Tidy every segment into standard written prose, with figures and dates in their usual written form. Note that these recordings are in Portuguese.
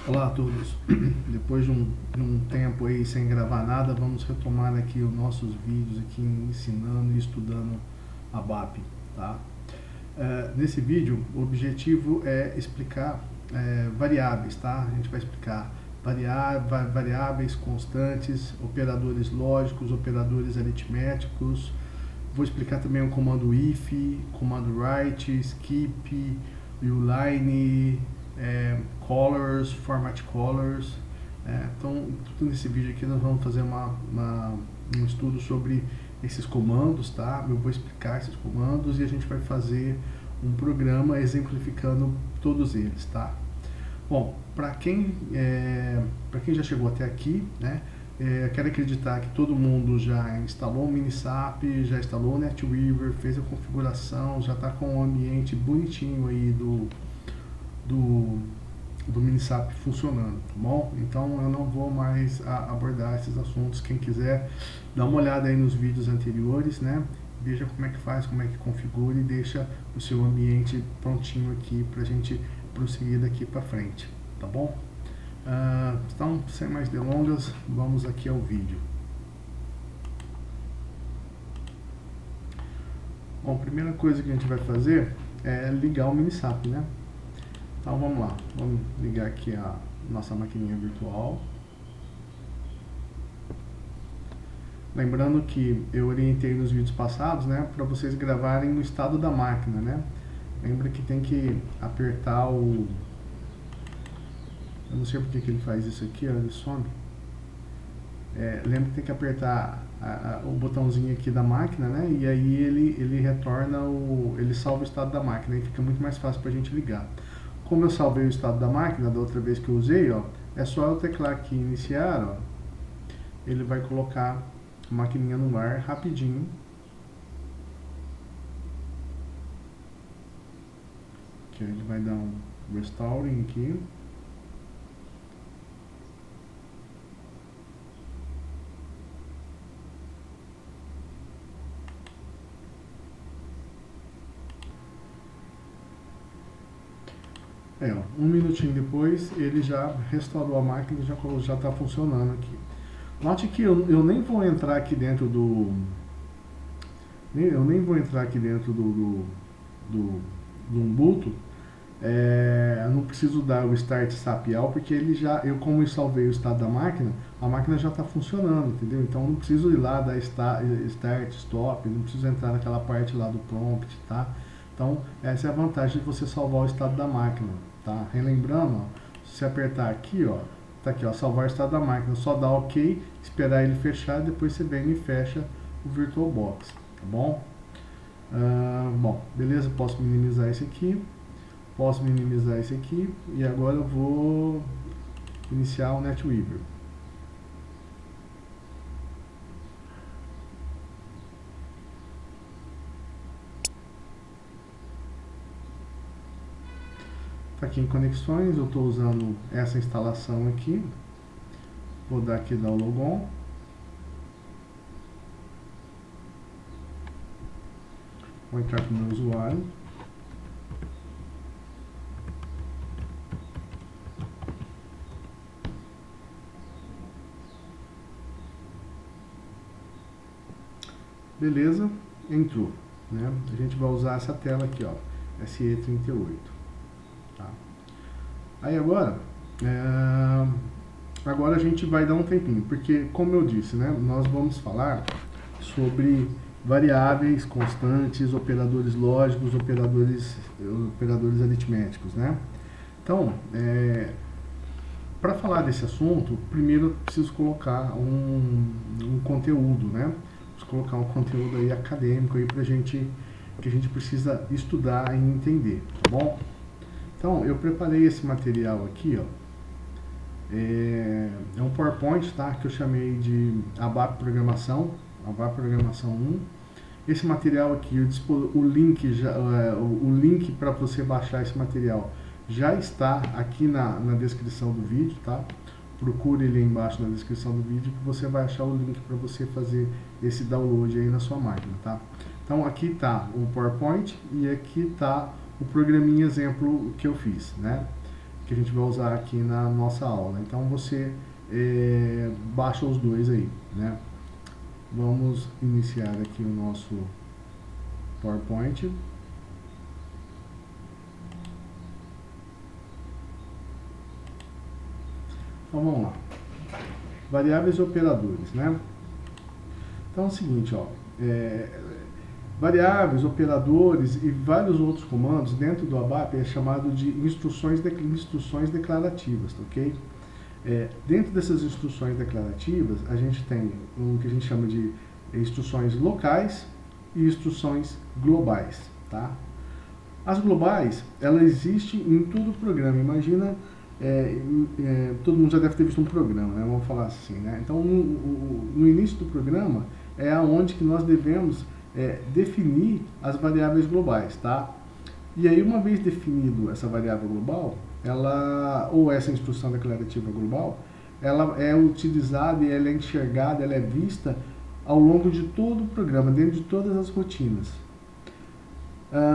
Olá a todos. Depois de um tempo aí sem gravar nada, vamos retomar aqui os nossos vídeos aqui ensinando e estudando a BAP, tá? Nesse vídeo, o objetivo é explicar variáveis, tá? A gente vai explicar variáveis constantes, operadores lógicos, operadores aritméticos. Vou explicar também o comando if, comando write, skip, uline, colors, format colors. Então, tudo nesse vídeo aqui nós vamos fazer um estudo sobre esses comandos, tá? Eu vou explicar esses comandos e a gente vai fazer um programa exemplificando todos eles, tá? Bom, para quem já chegou até aqui, né? Quero acreditar que todo mundo já instalou o Minisap, já instalou o NetWeaver, fez a configuração, já está com o ambiente bonitinho aí do Minisap funcionando, tá bom? Então eu não vou mais abordar esses assuntos. Quem quiser, dá uma olhada aí nos vídeos anteriores, né? Veja como é que faz, como é que configura e deixa o seu ambiente prontinho aqui para a gente prosseguir daqui para frente, tá bom? Então, sem mais delongas, vamos aqui ao vídeo. Bom, a primeira coisa que a gente vai fazer é ligar o Minisap, né? Então vamos lá, vamos ligar aqui a nossa maquininha virtual. Lembrando que eu orientei nos vídeos passados, né, para vocês gravarem no estado da máquina, né? Lembra que tem que apertar o... Eu não sei porque que ele faz isso aqui, ó, ele some. Lembra que tem que apertar o botãozinho aqui da máquina, né? E aí ele retorna ele salva o estado da máquina e fica muito mais fácil para a gente ligar. Como eu salvei o estado da máquina da outra vez que eu usei, ó, é só eu teclar aqui iniciar, ó, ele vai colocar a maquininha no ar rapidinho. Aqui ele vai dar um restoring aqui. Ó, um minutinho depois ele já restaurou a máquina e já está funcionando aqui. Note que eu nem vou entrar aqui dentro do Ubuntu. Eu não preciso dar o Start SAP All, porque como eu salvei o estado da máquina, a máquina já está funcionando, entendeu? Então eu não preciso ir lá dar Start, Stop, não preciso entrar naquela parte lá do prompt, tá? Então essa é a vantagem de você salvar o estado da máquina, tá? Relembrando, ó, se você apertar aqui, ó, tá aqui, ó, salvar o estado da máquina, só dá OK, esperar ele fechar, depois você vem e fecha o VirtualBox, tá bom? Bom, beleza, posso minimizar esse aqui. Posso minimizar esse aqui e agora eu vou iniciar o NetWeaver. Está aqui em conexões, eu estou usando essa instalação aqui. Vou dar aqui dar o logon. Vou entrar com o meu usuário. Beleza, entrou, né? A gente vai usar essa tela aqui, ó, SE38, tá? Aí agora a gente vai dar um tempinho, porque como eu disse, né, nós vamos falar sobre variáveis, constantes, operadores lógicos, operadores aritméticos, né? Então, para falar desse assunto, primeiro eu preciso colocar um conteúdo, né? Preciso colocar um conteúdo aí acadêmico aí que a gente precisa estudar e entender, tá bom? Então, eu preparei esse material aqui, ó. É um PowerPoint, tá? Que eu chamei de ABAP Programação 1. Esse material aqui, o link para você baixar esse material já está aqui na descrição do vídeo, tá? Procure ele aí embaixo na descrição do vídeo que você vai achar o link para você fazer esse download aí na sua máquina, tá? Então aqui está o PowerPoint e aqui está o programinha exemplo que eu fiz, né? que a gente vai usar aqui na nossa aula. Então você baixa os dois aí, né? Vamos iniciar aqui o nosso PowerPoint. Então vamos lá. Variáveis e operadores, né? Então é o seguinte, ó, variáveis, operadores e vários outros comandos dentro do ABAP é chamado de instruções declarativas, ok? Dentro dessas instruções declarativas, a gente tem o que a gente chama de instruções locais e instruções globais, tá? As globais, ela existe em todo o programa. Imagina, todo mundo já deve ter visto um programa, né? Vamos falar assim, né? Então, no início do programa é aonde que nós devemos definir as variáveis globais, tá? E aí, uma vez definido essa variável global, ou essa instrução declarativa global, ela é utilizada e ela é enxergada, ela é vista ao longo de todo o programa, dentro de todas as rotinas.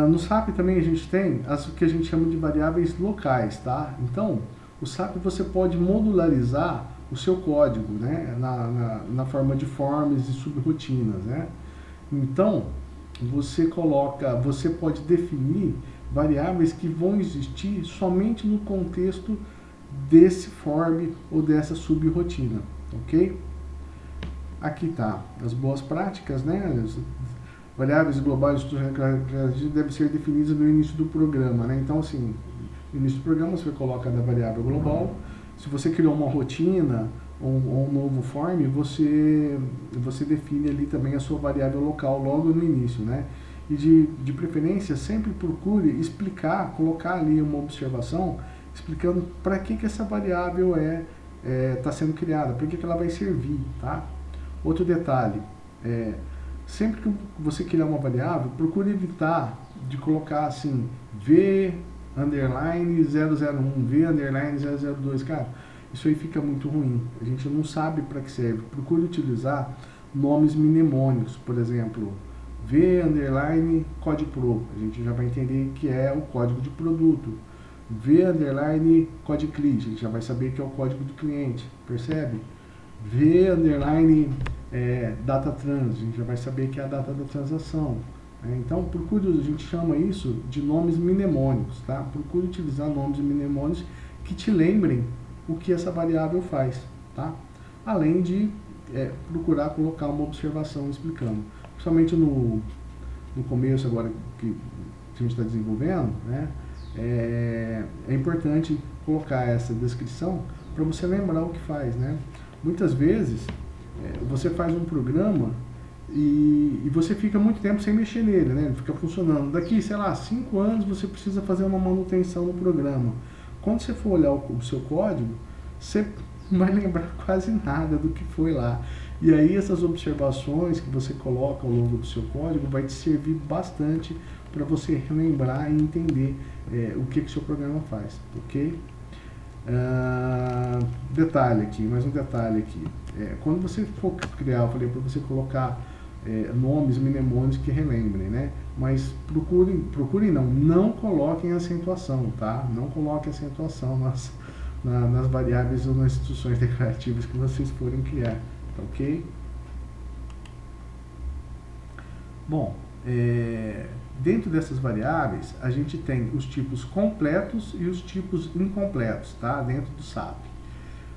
No SAP também a gente tem as que a gente chama de variáveis locais, tá? Então, o SAP você pode modularizar o seu código, né? Na forma de forms e subrotinas, né? Então, você pode definir variáveis que vão existir somente no contexto desse form ou dessa subrotina, ok? Aqui tá as boas práticas, né? As variáveis globais devem ser definidas no início do programa, né? Então, assim, no início do programa você coloca a variável global. Se você criou uma rotina ou um novo form, você define ali também a sua variável local logo no início, né? E de preferência, sempre procure explicar, colocar ali uma observação explicando para que essa variável está sendo criada, para que ela vai servir, tá? Outro detalhe, sempre que você criar uma variável, procure evitar de colocar assim, v underline 001, v underline 002, cara, isso aí fica muito ruim, a gente não sabe para que serve. Procure utilizar nomes mnemônicos, por exemplo, v underline code pro, a gente já vai entender que é o código de produto. V underline code client, a gente já vai saber que é o código do cliente, percebe? V underline data trans, a gente já vai saber que é a data da transação. Então, procure, a gente chama isso de nomes mnemônicos, tá? Procure utilizar nomes mnemônicos que te lembrem o que essa variável faz, tá? Além de procurar colocar uma observação explicando. Principalmente no começo agora que a gente está desenvolvendo, né? É importante colocar essa descrição para você lembrar o que faz, né? Muitas vezes você faz um programa e você fica muito tempo sem mexer nele, né? Ele fica funcionando. Daqui, sei lá, 5 anos você precisa fazer uma manutenção no programa. Quando você for olhar o seu código, você não vai lembrar quase nada do que foi lá. E aí essas observações que você coloca ao longo do seu código vai te servir bastante para você relembrar e entender o que o seu programa faz, ok? Detalhe aqui, mais um detalhe aqui. Quando você for criar, eu falei para você colocar nomes mnemônicos que relembrem, né? Mas procurem não coloquem acentuação, tá? Não coloquem acentuação nas variáveis ou nas instruções declarativas que vocês forem criar, tá ok? Bom, dentro dessas variáveis, a gente tem os tipos completos e os tipos incompletos, tá? Dentro do SAP.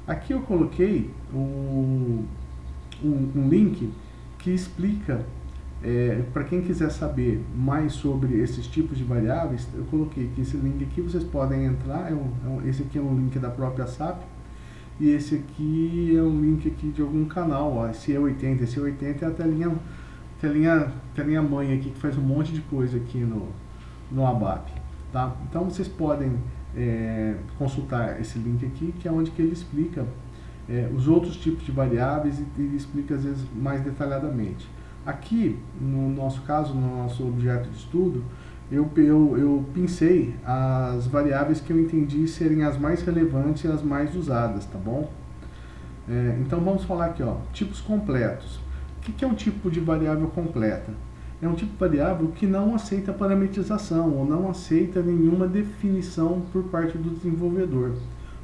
Aqui eu coloquei um link que explica, para quem quiser saber mais sobre esses tipos de variáveis, eu coloquei aqui esse link aqui, vocês podem entrar, esse aqui é um link da própria SAP, e esse aqui é um link aqui de algum canal, ó, esse E80 é a telinha mãe aqui, que faz um monte de coisa aqui no ABAP, tá? Então vocês podem consultar esse link aqui, que é onde que ele explica os outros tipos de variáveis e explica às vezes mais detalhadamente. Aqui, no nosso caso, no nosso objeto de estudo, eu pincei as variáveis que eu entendi serem as mais relevantes e as mais usadas, tá bom? Então vamos falar aqui, ó, tipos completos. O que é um tipo de variável completa? é um tipo variável que não aceita parametrização ou não aceita nenhuma definição por parte do desenvolvedor.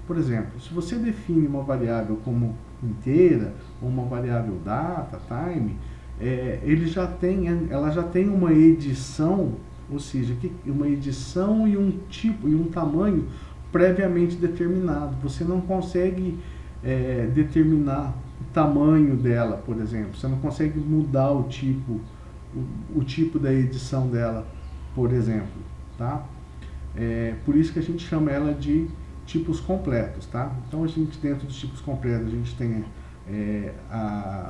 Por exemplo, se você define uma variável como inteira ou uma variável data, time, ela já tem uma edição, ou seja, uma edição e um tipo e um tamanho previamente determinado. Você não consegue determinar o tamanho dela, por exemplo. Você não consegue mudar o tipo da edição dela, por exemplo, tá? Por isso que a gente chama ela de tipos completos, tá? Então, dentro dos tipos completos, a gente tem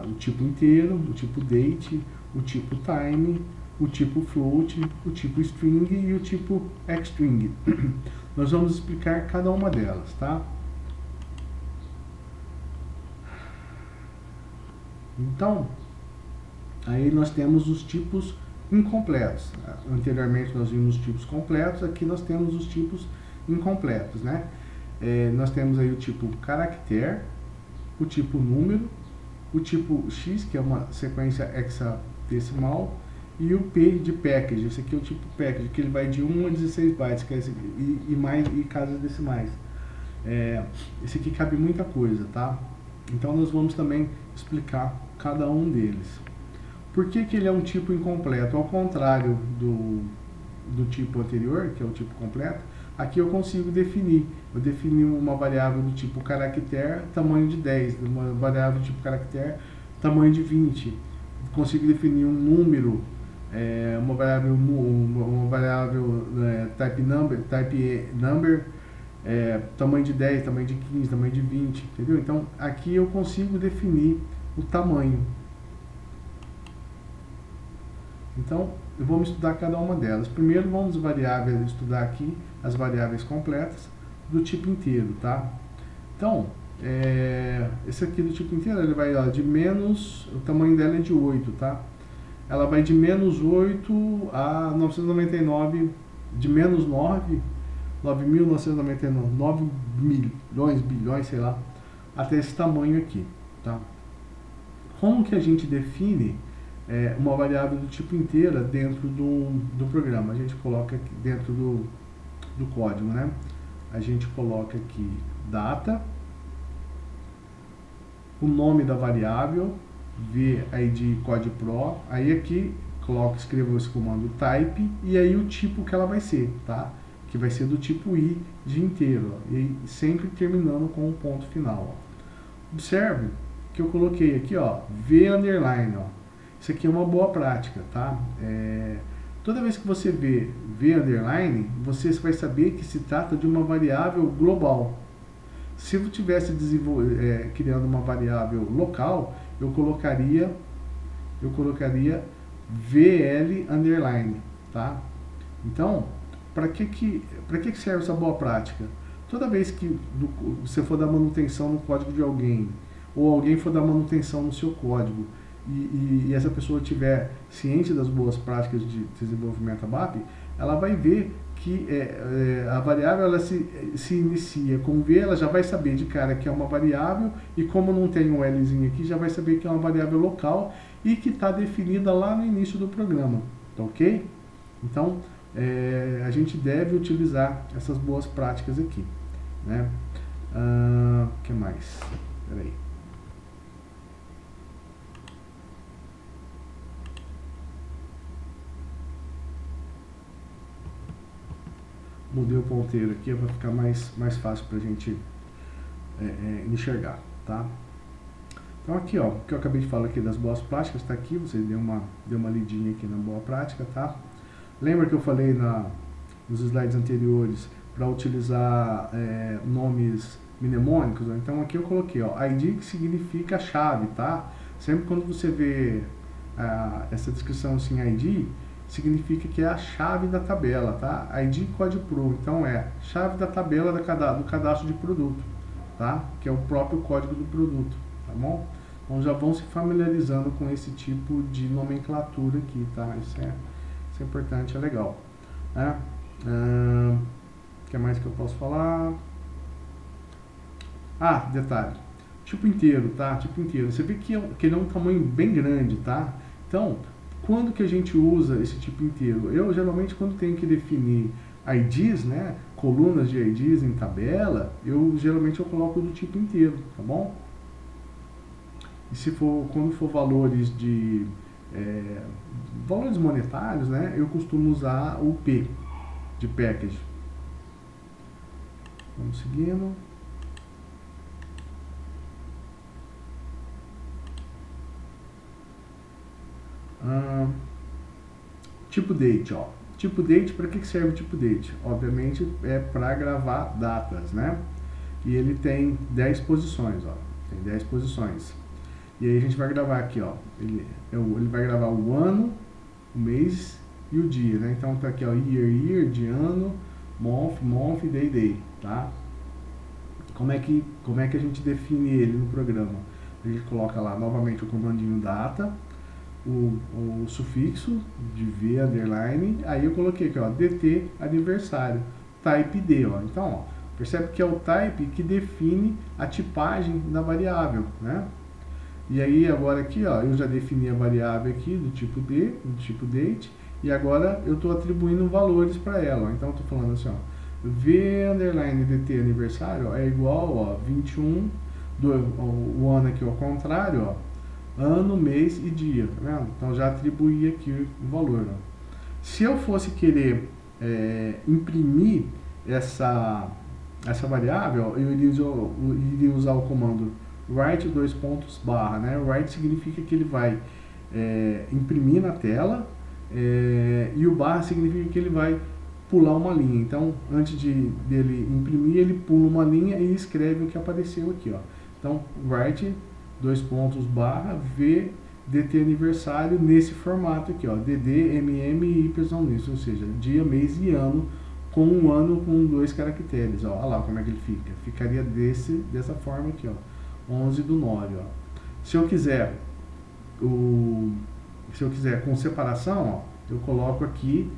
o tipo inteiro, o tipo date, o tipo time, o tipo float, o tipo string e o tipo xstring. Nós vamos explicar cada uma delas, tá? Então, aí nós temos os tipos incompletos. Anteriormente nós vimos os tipos completos, aqui nós temos os tipos incompletos, né? Nós temos aí o tipo caractere, o tipo número, o tipo X, que é uma sequência hexadecimal, e o P de package. Esse aqui é o tipo package, que ele vai de 1 a 16 bytes, que é esse, e casas decimais. Esse aqui cabe muita coisa, tá? Então nós vamos também explicar cada um deles. Por que ele é um tipo incompleto? Ao contrário do tipo anterior, que é o tipo completo, aqui eu consigo definir. Eu defini uma variável do tipo caractere, tamanho de 10, uma variável do tipo caractere, tamanho de 20. Consigo definir um número, uma variável type number, tamanho de 10, tamanho de 15, tamanho de 20, entendeu? Então, aqui eu consigo definir o tamanho. Então, vamos estudar cada uma delas. Primeiro, vamos estudar aqui as variáveis completas do tipo inteiro, tá? Então, esse aqui do tipo inteiro, ele vai de menos, o tamanho dela é de 8, tá? Ela vai de menos 8 a 999, de menos 9, 9.999, 9 milhões, bilhões, sei lá, até esse tamanho aqui, tá? Como que a gente define uma variável do tipo inteira dentro do programa? A gente coloca aqui dentro do código, né? A gente coloca aqui data, o nome da variável, VID code pro, aí aqui escrevo esse comando type e aí o tipo que ela vai ser, tá? Que vai ser do tipo i de inteiro, ó, e sempre terminando com um ponto final, ó. Observe que eu coloquei aqui, ó, v underline, ó. Isso aqui é uma boa prática, tá? Toda vez que você vê v underline, você vai saber que se trata de uma variável global. Se eu estivesse criando uma variável local, eu colocaria vl underline, tá? Então, para que serve essa boa prática? Toda vez que você for dar manutenção no código de alguém, ou alguém for dar manutenção no seu código, e essa pessoa estiver ciente das boas práticas de desenvolvimento ABAP, ela vai ver que a variável ela se inicia com V, ela já vai saber de cara que é uma variável, e como não tem um Lzinho aqui, já vai saber que é uma variável local e que está definida lá no início do programa, tá ok? Então, a gente deve utilizar essas boas práticas aqui, né? Que mais? Peraí. Mudei o ponteiro aqui para ficar mais fácil para a gente enxergar, tá? Então aqui, ó, o que eu acabei de falar aqui das boas práticas, está aqui, você deu uma lidinha aqui na boa prática, tá? Lembra que eu falei nos slides anteriores para utilizar nomes mnemônicos? Então aqui eu coloquei, ó, ID, que significa chave, tá? Sempre quando você vê essa descrição assim, ID, significa que é a chave da tabela, tá? ID code pro, então chave da tabela do cadastro de produto, tá? Que é o próprio código do produto, tá bom? Então já vão se familiarizando com esse tipo de nomenclatura aqui, tá? Isso é importante, é legal, né? O que mais que eu posso falar? Detalhe, tipo inteiro, tá? Tipo inteiro, você vê que ele é um tamanho bem grande, tá? Então, Quando que a gente usa esse tipo inteiro? Eu geralmente quando tenho que definir IDs, né, colunas de IDs em tabela, geralmente eu coloco do tipo inteiro, tá bom? E se for, quando for valores de valores monetários, né, eu costumo usar o P de package. Vamos seguindo. Tipo date, ó. Tipo date, para que serve o tipo date? Obviamente é para gravar datas, né? E ele tem 10 posições, ó. Tem 10 posições. E aí a gente vai gravar aqui, ó. Ele vai gravar o ano, o mês e o dia, né? Então tá aqui, ó, year, de ano, month, day, tá? Como é que a gente define ele no programa? A gente coloca lá novamente o comandinho data, o sufixo de V underline, aí eu coloquei aqui, ó, DT aniversário, type D, ó. Então, ó, percebe que é o type que define a tipagem da variável, né? E aí agora aqui, ó, eu já defini a variável aqui do tipo D, do tipo date, e agora eu estou atribuindo valores para ela, ó. Então eu estou falando assim, ó, V underline DT aniversário, ó, é igual, ó, 21 o ano aqui ao contrário, ó, ano, mês e dia, tá vendo? Então já atribuí aqui o valor, ó. Se eu fosse querer imprimir essa variável, eu iria usar o comando write _, né? Write significa que ele vai imprimir na tela, e o barra significa que ele vai pular uma linha. Então, antes dele imprimir, ele pula uma linha e escreve o que apareceu aqui, ó. Então, write _, v DT aniversário nesse formato aqui, ó, DD, MM e Y isso, ou seja, dia, mês e ano, com um ano com 2 caracteres, ó. Olha lá como é que ele fica. Ficaria dessa forma aqui, ó, 11/9, ó. Se eu quiser com separação, ó, eu coloco aqui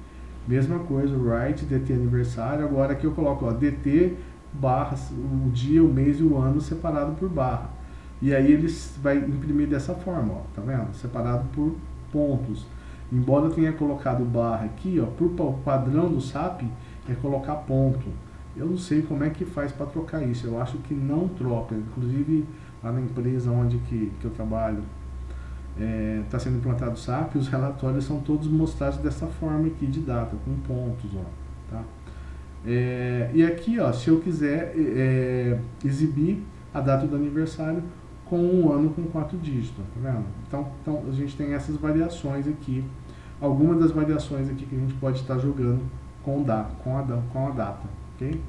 mesma coisa, write DT aniversário. Agora aqui eu coloco, ó, DT barra o dia, o mês e o ano separado por barra. E aí ele vai imprimir dessa forma, ó, tá vendo? Separado por pontos. Embora eu tenha colocado barra aqui, ó, por padrão do SAP é colocar ponto. Eu não sei como é que faz para trocar isso. Eu acho que não troca. Inclusive lá na empresa onde que eu trabalho está sendo implantado o SAP, os relatórios são todos mostrados dessa forma aqui de data, com pontos, ó, tá? E aqui, ó, se eu quiser exibir a data do aniversário com um ano com 4 dígitos, tá vendo? Então a gente tem essas variações aqui, algumas das variações aqui que a gente pode estar jogando com a data, ok?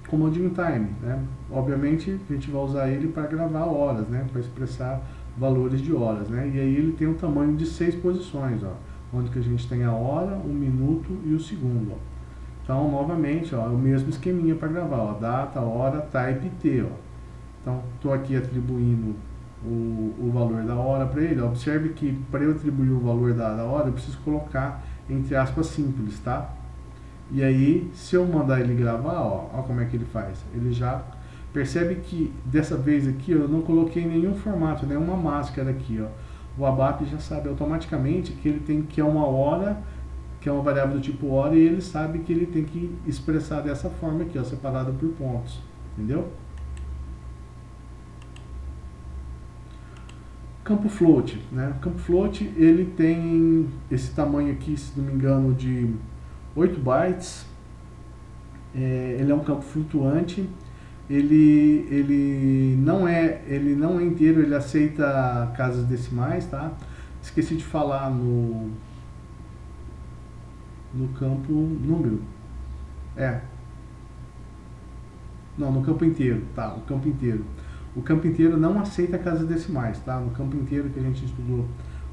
Comandinho time, né? Obviamente a gente vai usar ele para gravar horas, né? Para expressar valores de horas, né? E aí ele tem um tamanho de 6 posições, ó, onde que a gente tem a hora, o minuto e o segundo, ó. Então, novamente, ó, o mesmo esqueminha para gravar, ó, data, hora, type T, ó. Então, estou aqui atribuindo o valor da hora para ele. Ó. Observe que para eu atribuir o valor da hora, eu preciso colocar entre aspas simples, tá? E aí, se eu mandar ele gravar, ó como é que ele faz. Ele já percebe que dessa vez aqui eu não coloquei nenhum formato, nenhuma máscara aqui, ó. O ABAP já sabe automaticamente que ele tem que é uma hora, que é uma variável do tipo hora, e ele sabe que ele tem que expressar dessa forma aqui, ó, separada por pontos, entendeu? Campo float, né? O campo float ele tem esse tamanho aqui, se não me engano, de 8 bytes. Ele é um campo flutuante. Ele não é inteiro, ele aceita casas decimais, tá? Esqueci de falar no campo número. Não, no campo inteiro, tá? O campo inteiro. O campo inteiro não aceita casas decimais, tá? No campo inteiro que a gente estudou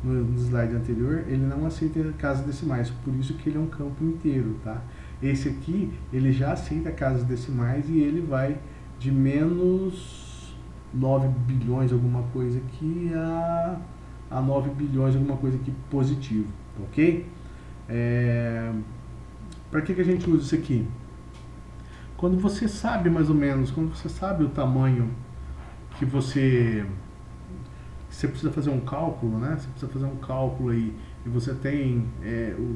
no slide anterior, ele não aceita casas decimais, por isso que ele é um campo inteiro, tá? Esse aqui, ele já aceita casas decimais e ele vai de menos 9 bilhões alguma coisa aqui a 9 bilhões alguma coisa aqui positivo, ok? Para que a gente usa isso aqui? Quando você sabe mais ou menos, quando você sabe o tamanho que você precisa fazer um cálculo, né? Você precisa fazer um cálculo aí e você tem,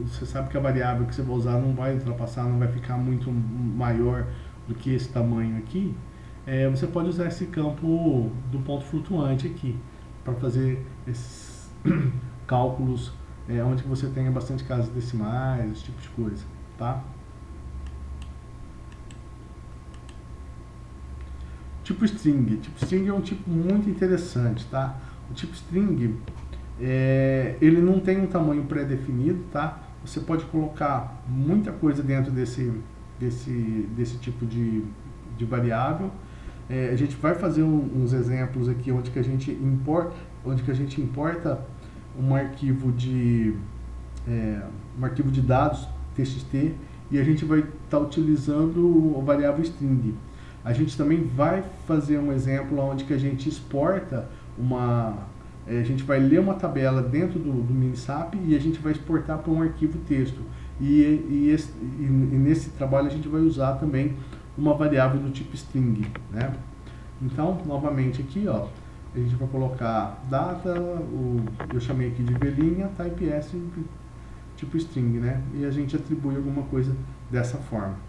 você sabe que a variável que você vai usar não vai ultrapassar, não vai ficar muito maior do que esse tamanho aqui, você pode usar esse campo do ponto flutuante aqui para fazer esses cálculos onde que você tenha bastante casas decimais, esse tipo de coisa, tá? Tipo string é um tipo muito interessante, tá? O tipo string, ele não tem um tamanho pré-definido, tá? Você pode colocar muita coisa dentro desse tipo de variável. A gente vai fazer uns exemplos aqui onde que a gente importa um arquivo de dados txt e a gente vai estar utilizando a variável string. A gente também vai fazer um exemplo onde que a gente exporta a gente vai ler uma tabela dentro do Minisap e a gente vai exportar para um arquivo texto. E nesse trabalho a gente vai usar também uma variável do tipo string, né? Então, novamente aqui, ó, a gente vai colocar data, eu chamei aqui de velinha, type s, tipo string, né? E a gente atribui alguma coisa dessa forma.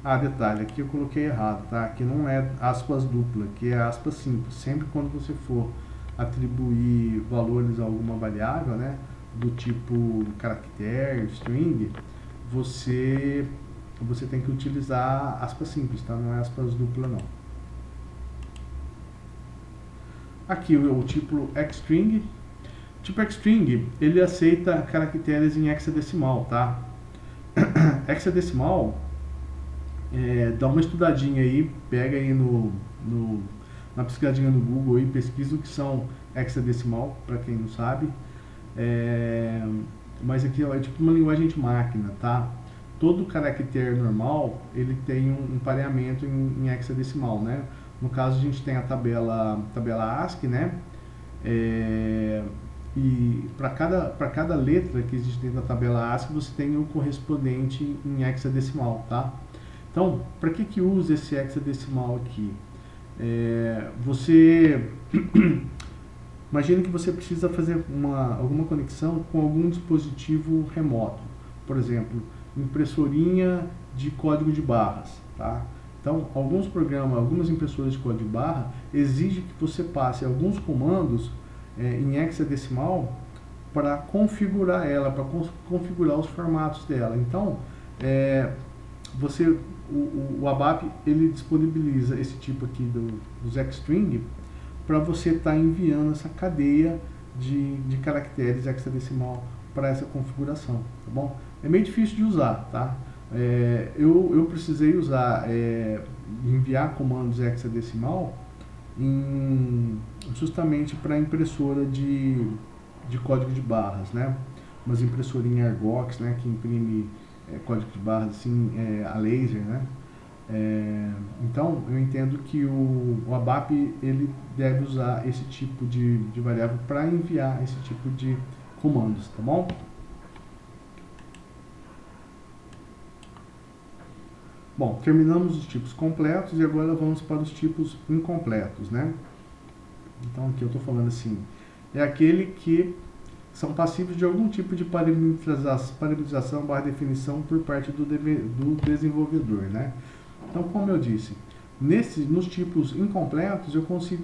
Ah, detalhe, aqui eu coloquei errado, tá? Aqui não é aspas dupla, aqui é aspas simples. Sempre quando você for atribuir valores a alguma variável, né, do tipo caractere, string, você tem que utilizar aspas simples, tá? Não é aspas dupla, não. Aqui o tipo xstring. O tipo xstring, ele aceita caracteres em hexadecimal, tá? Hexadecimal, dá uma estudadinha aí, pega aí na pesquisadinha no Google e pesquisa o que são hexadecimal, para quem não sabe. Mas aqui ó, é tipo uma linguagem de máquina, tá? Todo caractere normal, ele tem um pareamento em hexadecimal, né? No caso a gente tem a tabela ASCII, né? E para cada letra que existe dentro da tabela ASCII, você tem o correspondente em hexadecimal, tá? Então, para que usa esse hexadecimal aqui? Você imagina que você precisa fazer alguma conexão com algum dispositivo remoto, por exemplo, impressorinha de código de barras, tá? Então, alguns programas, algumas impressoras de código de barra exigem que você passe alguns comandos em hexadecimal para configurar ela, para configurar os formatos dela. Então, o ABAP ele disponibiliza esse tipo aqui dos xstring para você estar enviando essa cadeia de caracteres hexadecimal para essa configuração, tá bom? É meio difícil de usar, tá? Eu precisei usar, enviar comandos hexadecimal justamente para impressora de código de barras, né? Umas impressorinhas Argox, né, que imprime código de barras assim, a laser, né? Então, eu entendo que o ABAP ele deve usar esse tipo de variável para enviar esse tipo de comandos, tá bom? Bom, terminamos os tipos completos e agora vamos para os tipos incompletos, né? Então, aqui eu estou falando assim, é aquele que são passíveis de algum tipo de parametrização / definição por parte do desenvolvedor, né? Então, como eu disse, nos tipos incompletos eu consigo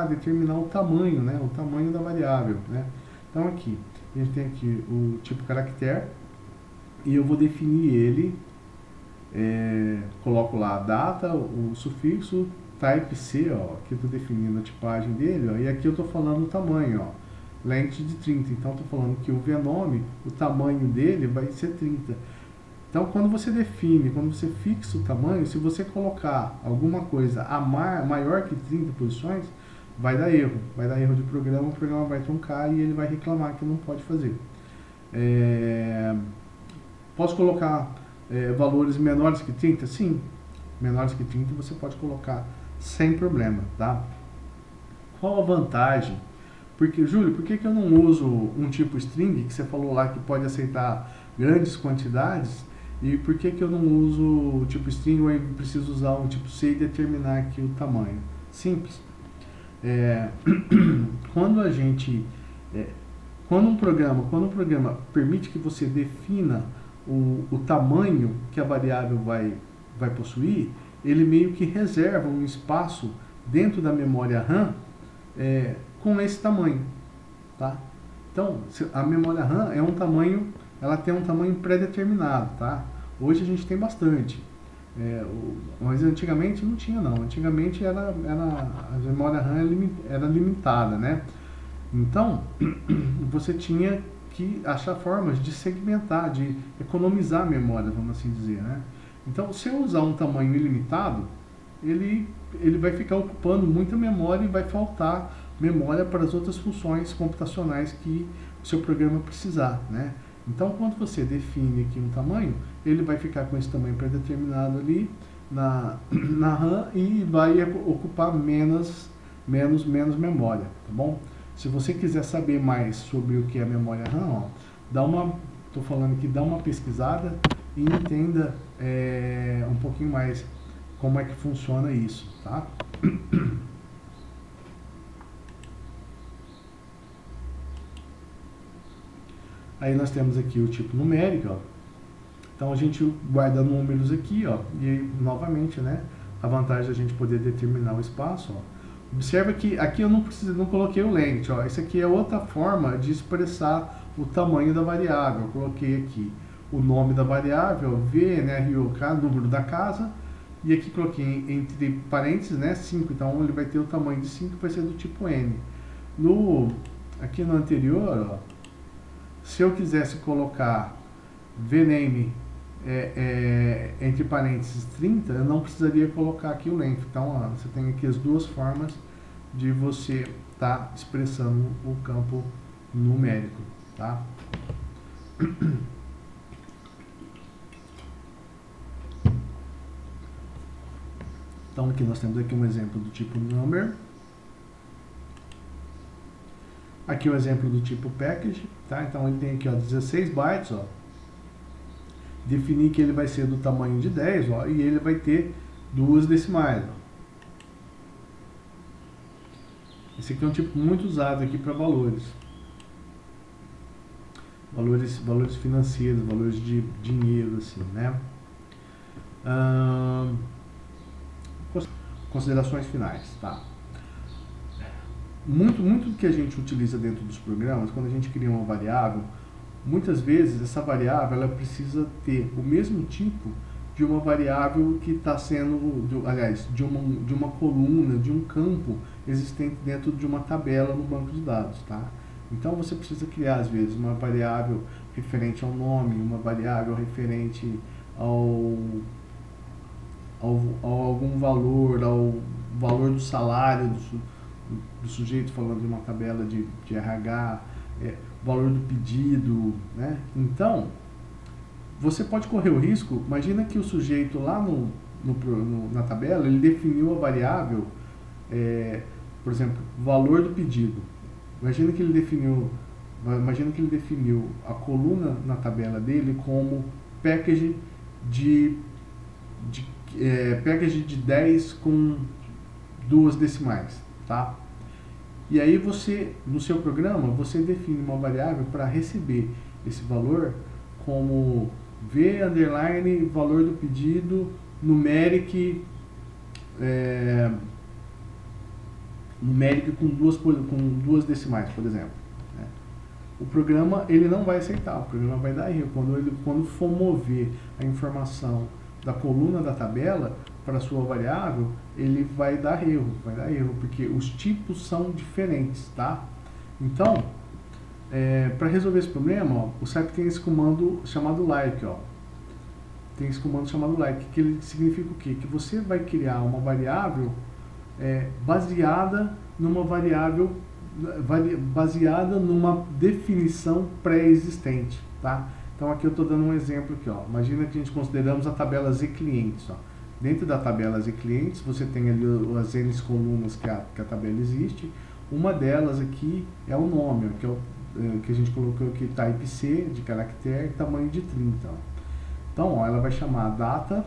determinar o tamanho, né? O tamanho da variável, né? Então aqui, a gente tem aqui o tipo caractere e eu vou definir ele, coloco lá a data, o sufixo, type C, ó, aqui eu estou definindo a tipagem dele, ó, e aqui eu estou falando o tamanho, ó, length de 30, então estou falando que o vnome, o tamanho dele vai ser 30. Então, quando você define, quando você fixa o tamanho, se você colocar alguma coisa maior que 30 posições, vai dar erro de programa, o programa vai truncar e ele vai reclamar que não pode fazer. Posso colocar valores menores que 30? Sim, menores que 30 você pode colocar sem problema, tá? Qual a vantagem? Porque, Júlio, por que eu não uso um tipo string, que você falou lá que pode aceitar grandes quantidades, E por que eu não uso o tipo string ou eu preciso usar um tipo C e determinar aqui o tamanho? Simples. Quando a gente quando um programa permite que você defina o tamanho que a variável vai possuir, ele meio que reserva um espaço dentro da memória RAM com esse tamanho, tá? Então, a memória RAM é um tamanho, ela tem um tamanho pré-determinado, tá? Hoje a gente tem bastante. Mas antigamente não tinha não. Antigamente a memória RAM era limitada, né? Então, você tinha que achar formas de segmentar, de economizar a memória, vamos assim dizer, né? Então, se eu usar um tamanho ilimitado, ele vai ficar ocupando muita memória e vai faltar memória para as outras funções computacionais que o seu programa precisar, né? Então, quando você define aqui um tamanho, ele vai ficar com esse tamanho pré-determinado ali na RAM e vai ocupar menos memória, tá bom? Se você quiser saber mais sobre o que é memória RAM, tô falando aqui, dá uma pesquisada e entenda um pouquinho mais como é que funciona isso, tá? Aí nós temos aqui o tipo numérico, ó. Então a gente guarda números aqui, ó, e aí, novamente, né, a vantagem da gente poder determinar o espaço, ó. Observa que aqui eu não coloquei o length, ó. Isso aqui é outra forma de expressar o tamanho da variável. Eu coloquei aqui o nome da variável, VNROK, número da casa, e aqui coloquei entre parênteses, né, 5. Então ele vai ter o tamanho de 5, vai ser do tipo N. Aqui no anterior, ó, se eu quisesse colocar vname entre parênteses 30, eu não precisaria colocar aqui o length. Então, ó, você tem aqui as duas formas de você estar expressando o campo numérico, tá? Então, aqui nós temos aqui um exemplo do tipo number. Aqui o exemplo do tipo package, tá? Então, ele tem aqui, ó, 16 bytes, ó. Definir que ele vai ser do tamanho de 10, ó, e ele vai ter duas decimais, ó. Esse aqui é um tipo muito usado aqui para valores financeiros, valores de dinheiro, assim, né? Considerações finais, tá? Muito do que a gente utiliza dentro dos programas, quando a gente cria uma variável, muitas vezes essa variável ela precisa ter o mesmo tipo de uma variável que está sendo, de uma coluna, de um campo existente dentro de uma tabela no banco de dados, tá? Então você precisa criar às vezes uma variável referente ao nome, uma variável referente ao algum valor, ao valor do salário do sujeito, falando de uma tabela de RH, valor do pedido, né? Então, você pode correr o risco, imagina que o sujeito lá na tabela, ele definiu a variável, por exemplo, valor do pedido. Imagina que ele definiu a coluna na tabela dele como package de 10 com duas decimais, tá? E aí você, no seu programa, você define uma variável para receber esse valor como valor do pedido, numeric com duas decimais, por exemplo, né? O programa ele não vai aceitar, o programa vai dar erro. Quando for mover a informação da coluna da tabela para a sua variável, ele vai dar erro, porque os tipos são diferentes, tá? Então, para resolver esse problema, ó, o CEP tem esse comando chamado like, ó. Tem esse comando chamado like, que ele significa o quê? Que você vai criar uma variável baseada numa definição pré-existente, tá? Então aqui eu estou dando um exemplo aqui, ó. Imagina que a gente consideramos a tabela Z-clientes, ó. Dentro da tabela Z-clientes, você tem ali as N colunas que a tabela existe. Uma delas aqui é o nome, ó, que a gente colocou aqui, type C, de caractere, tamanho de 30. Ó. Então, ó, ela vai chamar data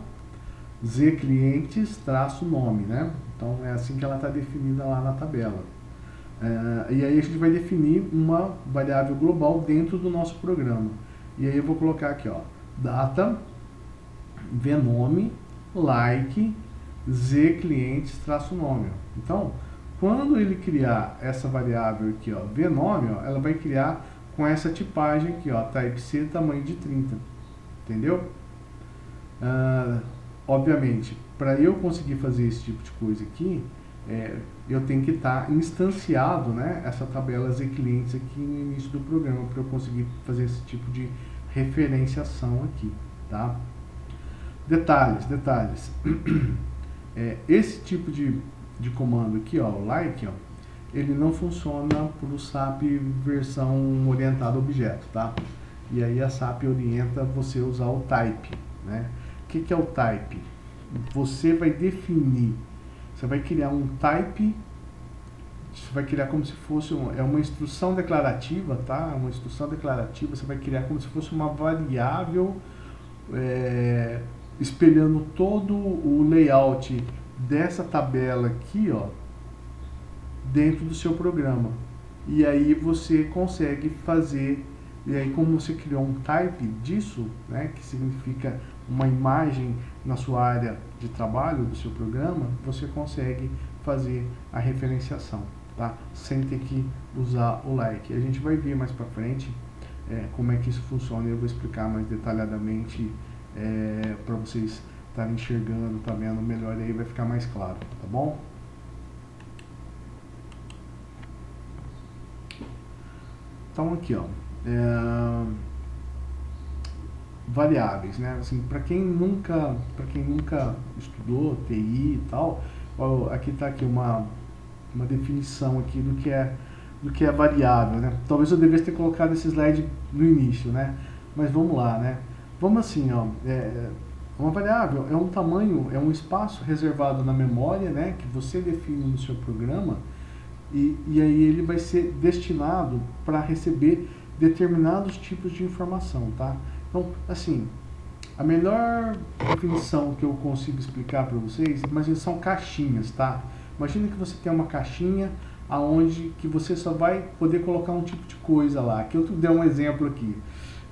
z clientes traço nome, né? Então é assim que ela está definida lá na tabela. E aí a gente vai definir uma variável global dentro do nosso programa. E aí eu vou colocar aqui, ó, data vnome like z clientes traço nome. Então, quando ele criar essa variável aqui, ó, vnome, ó, ela vai criar com essa tipagem aqui, ó, type C tamanho de 30. Entendeu? Obviamente, para eu conseguir fazer esse tipo de coisa aqui, eu tenho que estar instanciado, né, essa tabela Z clientes aqui no início do programa, para eu conseguir fazer esse tipo de referenciação aqui, tá? Detalhes. Esse tipo de comando aqui, ó, o like, ó, ele não funciona para o SAP versão orientada a objeto, tá? E aí a SAP orienta você a usar o type, né? O que é o type? Você vai definir, você vai criar um type, você vai criar como se fosse uma instrução declarativa, tá? Uma instrução declarativa, você vai criar como se fosse uma variável espelhando todo o layout dessa tabela aqui, ó, dentro do seu programa. E aí você consegue fazer, e aí como você criou um type disso, né, que significa uma imagem na sua área de trabalho do seu programa, você consegue fazer a referenciação, tá? Sem ter que usar o like. A gente vai ver mais para frente como é que isso funciona e eu vou explicar mais detalhadamente para vocês estarem enxergando, tá vendo melhor aí, vai ficar mais claro, tá bom? Então aqui, ó, variáveis, né? Assim, para quem nunca estudou TI e tal, ó, aqui está aqui uma definição aqui do que é variável, né? Talvez eu devesse ter colocado esse slide no início, né? Mas vamos lá, né? Vamos assim, ó, uma variável é um tamanho, é um espaço reservado na memória, né? Que você define no seu programa e aí ele vai ser destinado para receber determinados tipos de informação, tá? Então, assim, a melhor definição que eu consigo explicar para vocês, imagina, são caixinhas, tá? Imagina que você tem uma caixinha aonde que você só vai poder colocar um tipo de coisa lá. Aqui eu dei um exemplo aqui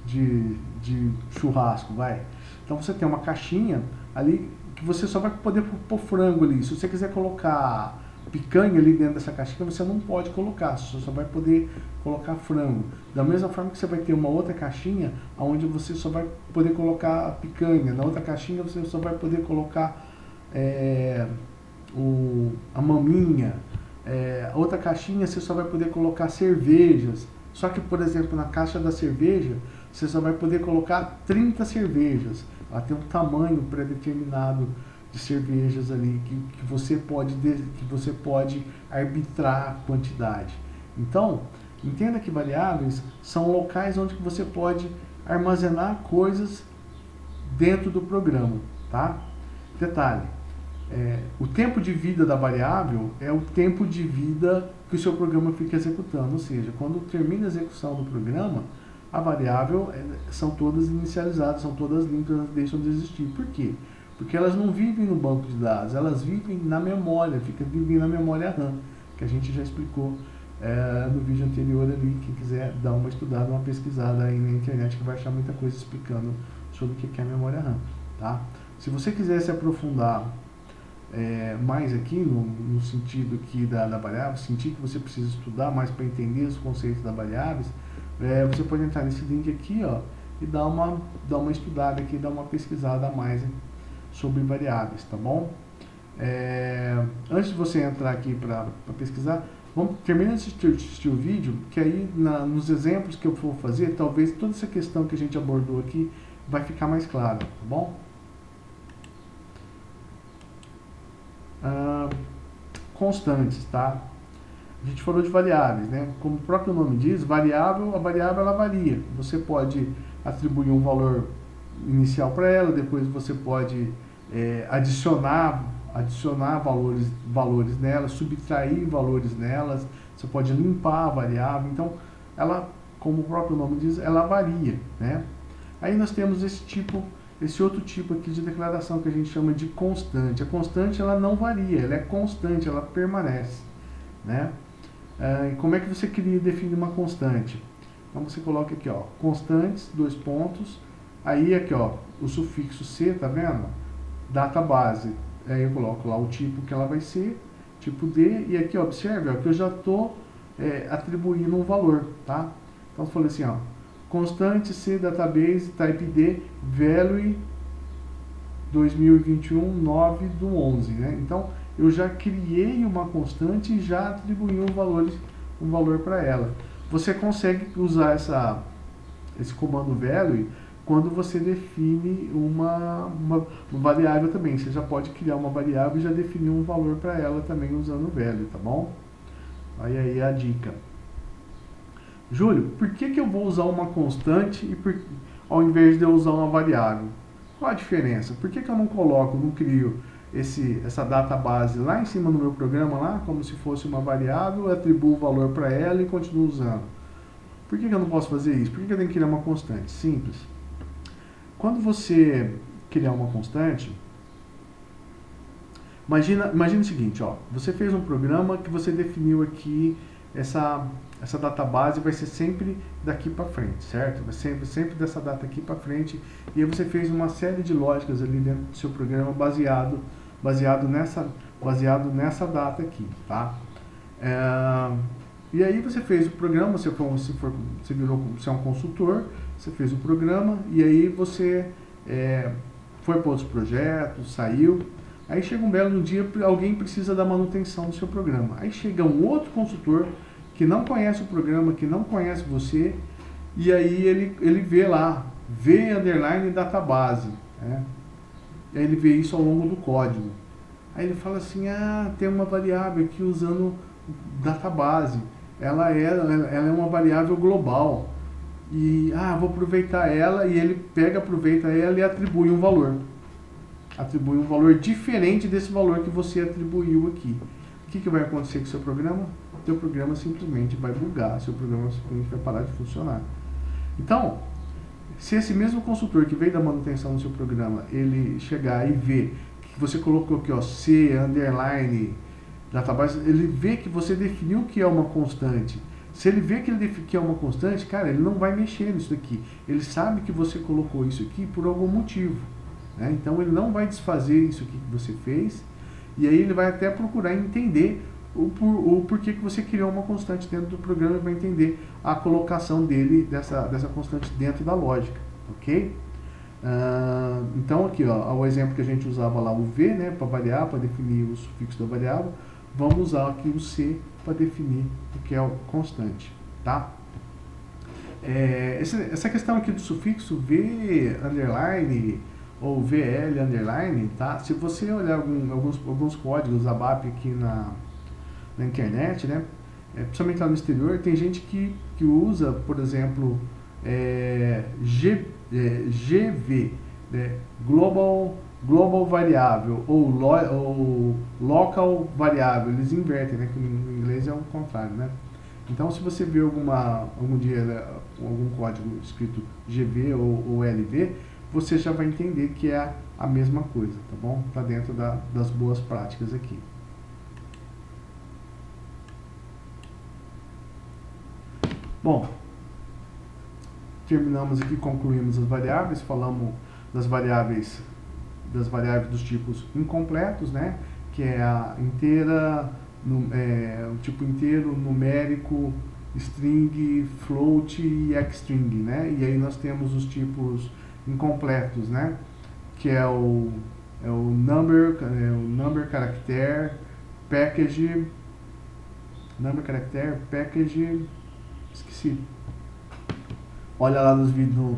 de churrasco, vai. Então você tem uma caixinha ali que você só vai poder pôr frango ali. Se você quiser colocar picanha ali dentro dessa caixinha, você não pode colocar, você só vai poder colocar frango. Da mesma forma que você vai ter uma outra caixinha onde você só vai poder colocar picanha, na outra caixinha você só vai poder colocar a maminha, outra caixinha você só vai poder colocar cervejas. Só que, por exemplo, na caixa da cerveja, você só vai poder colocar 30 cervejas. Ela tem um tamanho pré-determinado de cervejas ali que você pode arbitrar a quantidade. Então, entenda que variáveis são locais onde você pode armazenar coisas dentro do programa, tá? Detalhe, o tempo de vida da variável é o tempo de vida que o seu programa fica executando, ou seja, quando termina a execução do programa, a variável são todas inicializadas, são todas limpas, elas deixam de existir. Por quê? Porque elas não vivem no banco de dados, elas vivem na memória, vivem na memória RAM, que a gente já explicou no vídeo anterior ali. Quem quiser dar uma estudada, uma pesquisada aí na internet, que vai achar muita coisa explicando sobre o que é a memória RAM, tá? Se você quiser se aprofundar mais aqui no sentido aqui da variável, sentir que você precisa estudar mais para entender os conceitos das variáveis, você pode entrar nesse link aqui, ó, e dar uma estudada aqui, dar uma pesquisada a mais sobre variáveis, tá bom? Antes de você entrar aqui para pesquisar, termina de assistir o vídeo, que aí nos exemplos que eu for fazer, talvez toda essa questão que a gente abordou aqui vai ficar mais clara, tá bom? Constantes, tá? A gente falou de variáveis, né? Como o próprio nome diz, a variável ela varia. Você pode atribuir um valor inicial para ela, depois você pode adicionar valores nela, subtrair valores nelas, você pode limpar a variável. Então, ela, como o próprio nome diz, ela varia, né? Aí nós temos esse tipo esse outro tipo aqui de declaração que a gente chama de constante. A constante ela não varia, ela é constante, ela permanece, né? E como é que você queria definir uma constante? Então você coloca aqui, ó, constantes, dois pontos, aí aqui, ó, o sufixo C, tá vendo? Data base, aí eu coloco lá o tipo que ela vai ser, tipo D, e aqui, ó, observe, ó, que eu já estou atribuindo um valor, tá? Então eu falei assim, ó, constante C database type D value 2021 9 do 11, né? Então eu já criei uma constante e já atribuí um valor para ela. Você consegue usar esse comando value quando você define uma variável também. Você já pode criar uma variável e já definir um valor para ela também usando o value, tá bom? Aí a dica. Júlio, por que eu vou usar uma constante ao invés de eu usar uma variável? Qual a diferença? Por que eu não crio essa database lá em cima do meu programa, lá, como se fosse uma variável, atribuo o valor para ela e continuo usando? Por que eu não posso fazer isso? Por que eu tenho que criar uma constante? Simples. Quando você criar uma constante, imagina o seguinte, ó, você fez um programa que você definiu aqui, essa database vai ser sempre daqui para frente, certo? Vai ser sempre dessa data aqui para frente, e aí você fez uma série de lógicas ali dentro do seu programa baseado nessa data aqui, tá? E aí você fez o programa, você é um consultor, você fez o programa, e aí você foi para outros projetos, saiu, aí chega um belo dia, alguém precisa da manutenção do seu programa. Aí chega um outro consultor que não conhece o programa, que não conhece você, e aí ele vê lá, underline database, né? E aí ele vê isso ao longo do código. Aí ele fala assim, tem uma variável aqui usando database, ela é uma variável global, e vou aproveitar ela, e ele aproveita ela e atribui um valor. Atribui um valor diferente desse valor que você atribuiu aqui. O que vai acontecer com o seu programa? O seu programa simplesmente vai bugar, seu programa simplesmente vai parar de funcionar. Então, se esse mesmo consultor que veio da manutenção do seu programa, ele chegar e ver que você colocou aqui, ó, C, underline, database, ele vê que você definiu que é uma constante. Se ele vê que é uma constante, cara, ele não vai mexer nisso daqui. Ele sabe que você colocou isso aqui por algum motivo, né? Então ele não vai desfazer isso aqui que você fez, e aí ele vai até procurar entender o porquê que você criou uma constante dentro do programa, e vai entender a colocação dele, dessa constante dentro da lógica, ok? Então aqui, ó, o exemplo que a gente usava lá, o V, né, para variar, para definir o sufixo da variável, vamos usar aqui o C para definir o que é o constante, tá? Essa questão aqui do sufixo V underline ou VL underline, tá? Se você olhar alguns códigos ABAP aqui na internet, né? Principalmente lá no exterior, tem gente que usa, por exemplo, GV, né? Global variável ou local variável, eles invertem, né? Que no inglês é o contrário, né? Então, se você vê algum dia, né, algum código escrito GV ou LV, você já vai entender que é a mesma coisa, tá bom? Tá dentro das boas práticas aqui. Bom, terminamos aqui, concluímos as variáveis, falamos das variáveis dos tipos incompletos, né? Que é a inteira, o tipo inteiro, numérico, string, float e xstring, né? E aí nós temos os tipos incompletos, né? Que é o number, character, package, esqueci. Olha lá nos vídeos,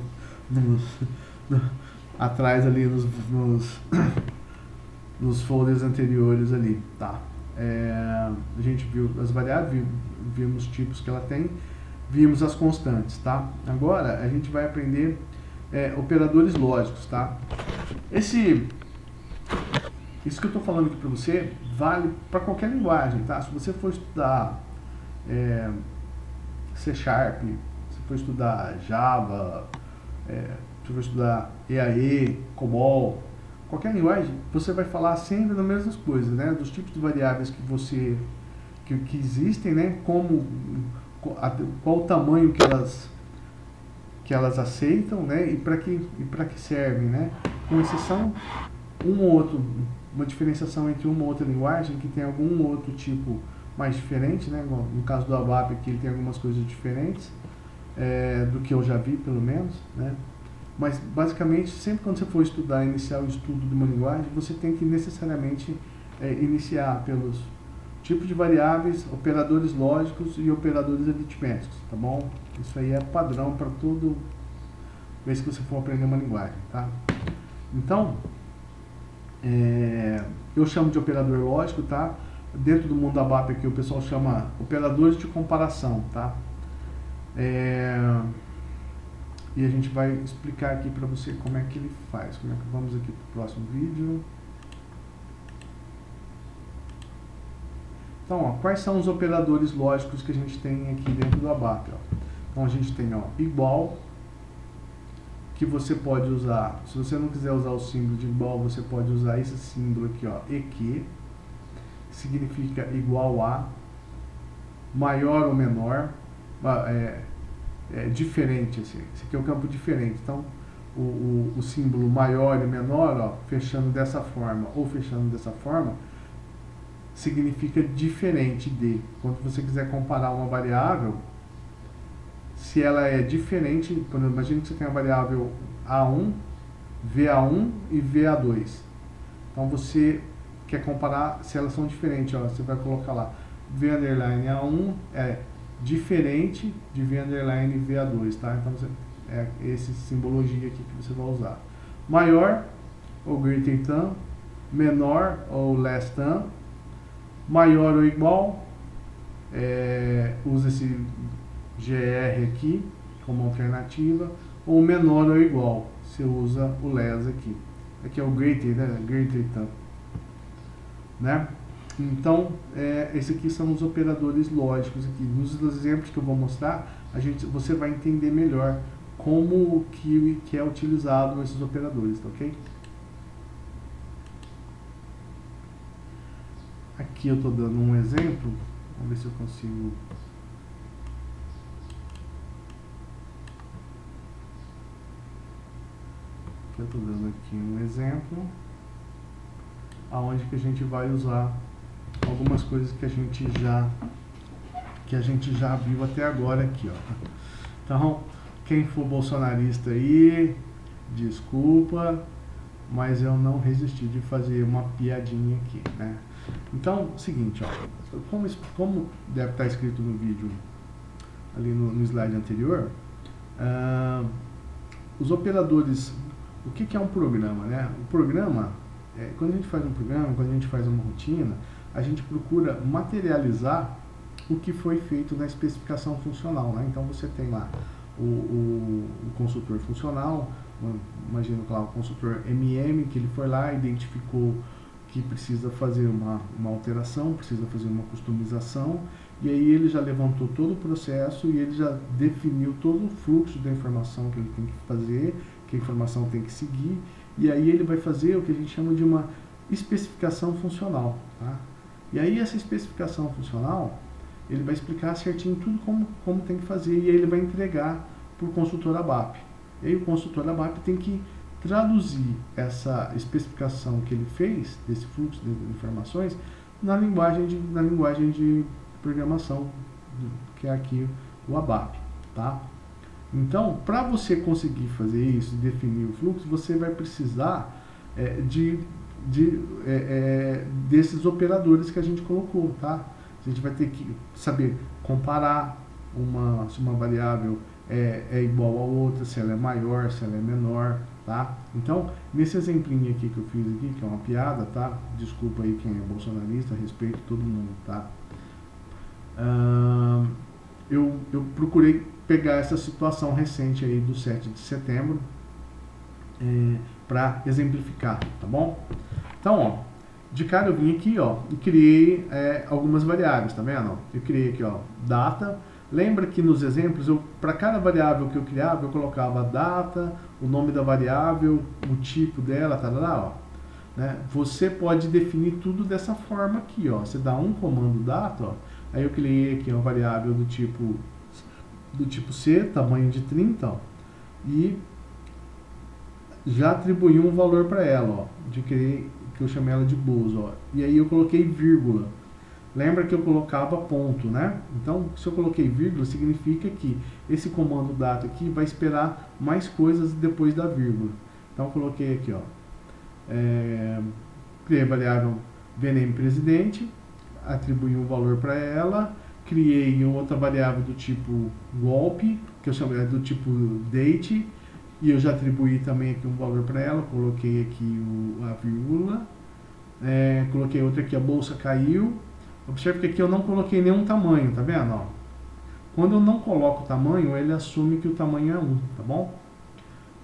atrás ali nos folders anteriores ali, tá? A gente viu as variáveis, vimos os tipos que ela tem, vimos as constantes, tá? Agora a gente vai aprender operadores lógicos, tá? Isso que eu estou falando aqui para você vale para qualquer linguagem, tá? Se você for estudar C#, se for estudar Java, se você for estudar EAE, COBOL, qualquer linguagem, você vai falar sempre das mesmas coisas, né? Dos tipos de variáveis que existem, né? Qual o tamanho que elas aceitam, né? E para que servem, né? Com exceção uma diferenciação entre uma ou outra linguagem que tem algum outro tipo mais diferente, né? No caso do ABAP aqui ele tem algumas coisas diferentes do que eu já vi, pelo menos, né? Mas basicamente sempre quando você for iniciar o estudo de uma linguagem, você tem que necessariamente iniciar pelos tipos de variáveis, operadores lógicos e operadores aritméticos, tá bom? Isso aí é padrão para tudo vez que você for aprender uma linguagem, tá? Então, eu chamo de operador lógico, tá? Dentro do mundo da ABAP aqui o pessoal chama operadores de comparação, tá? E a gente vai explicar aqui para você como é que ele faz. Vamos aqui para o próximo vídeo. Então, ó, quais são os operadores lógicos que a gente tem aqui dentro do ABAP? Ó? Então, a gente tem igual, que você pode usar, se você não quiser usar o símbolo de igual, você pode usar esse símbolo aqui, ó, que significa igual a, maior ou menor, diferente, assim. Esse aqui é o campo diferente. Então, o símbolo maior e menor, ó, fechando dessa forma ou fechando dessa forma, significa diferente de. Quando você quiser comparar uma variável, se ela é diferente, por exemplo, imagine que você tem a variável A1, VA1 e VA2. Então você quer comparar se elas são diferentes, ó, você vai colocar lá V underline A1 é diferente de V underline VA2, tá? Então é essa simbologia aqui que você vai usar. Maior ou greater than, menor ou less than, maior ou igual, usa esse GR aqui como alternativa, ou menor ou igual, você usa o less aqui. Aqui é o greater, né? Greater than, né? Então, esses aqui são os operadores lógicos aqui. Nos exemplos que eu vou mostrar, você vai entender melhor como que é utilizado esses operadores, tá ok? Aqui eu estou dando um exemplo, vamos ver se eu consigo. Eu estou dando aqui um exemplo, aonde que a gente vai usar algumas coisas que a gente já viu até agora aqui, ó. Então, quem for bolsonarista aí, desculpa, mas eu não resisti de fazer uma piadinha aqui, né? Então, seguinte, ó, como deve estar escrito no vídeo ali no slide anterior, os operadores, o que é um programa, né? O programa, quando a gente faz um programa, quando a gente faz uma rotina, a gente procura materializar o que foi feito na especificação funcional, né? Então você tem lá o consultor funcional, imagina lá o consultor MM, que ele foi lá, identificou que precisa fazer uma alteração, precisa fazer uma customização, e aí ele já levantou todo o processo e ele já definiu todo o fluxo da informação que ele tem que fazer, que a informação tem que seguir, e aí ele vai fazer o que a gente chama de uma especificação funcional, tá? E aí essa especificação funcional, ele vai explicar certinho tudo como tem que fazer, e aí ele vai entregar para o consultor ABAP. E aí o consultor ABAP tem que traduzir essa especificação que ele fez, desse fluxo de informações, na linguagem de programação, que é aqui o ABAP, tá? Então, para você conseguir fazer isso, definir o fluxo, você vai precisar desses operadores que a gente colocou, tá? A gente vai ter que saber comparar se uma variável é igual a outra, se ela é maior, se ela é menor, tá? Então, nesse exemplinho aqui que eu fiz aqui, que é uma piada, tá? Desculpa aí quem é bolsonarista, respeito todo mundo, tá? Eu procurei pegar essa situação recente aí do 7 de setembro para exemplificar, tá bom? Então, ó, de cara eu vim aqui, ó, e criei algumas variáveis, tá vendo? Eu criei aqui, ó, data, Lembra que nos exemplos, para cada variável que eu criava, eu colocava a data, o nome da variável, o tipo dela, tá lá, ó. Né? Você pode definir tudo dessa forma aqui, ó. Você dá um comando data, ó. Aí eu criei aqui uma variável do tipo C, tamanho de 30, ó, e já atribuí um valor para ela, ó, que eu chamei ela de bolsa, ó. E aí eu coloquei vírgula. Lembra que eu colocava ponto, né? Então, se eu coloquei vírgula, significa que esse comando data aqui vai esperar mais coisas depois da vírgula. Então, eu coloquei aqui, ó, criei a variável VName presidente, atribuí um valor para ela, criei outra variável do tipo golpe, que eu chamei do tipo date, e eu já atribuí também aqui um valor para ela, coloquei aqui a vírgula, coloquei outra aqui, a bolsa caiu. Observe que aqui eu não coloquei nenhum tamanho, tá vendo? Ó, quando eu não coloco o tamanho, ele assume que o tamanho é 1, tá bom?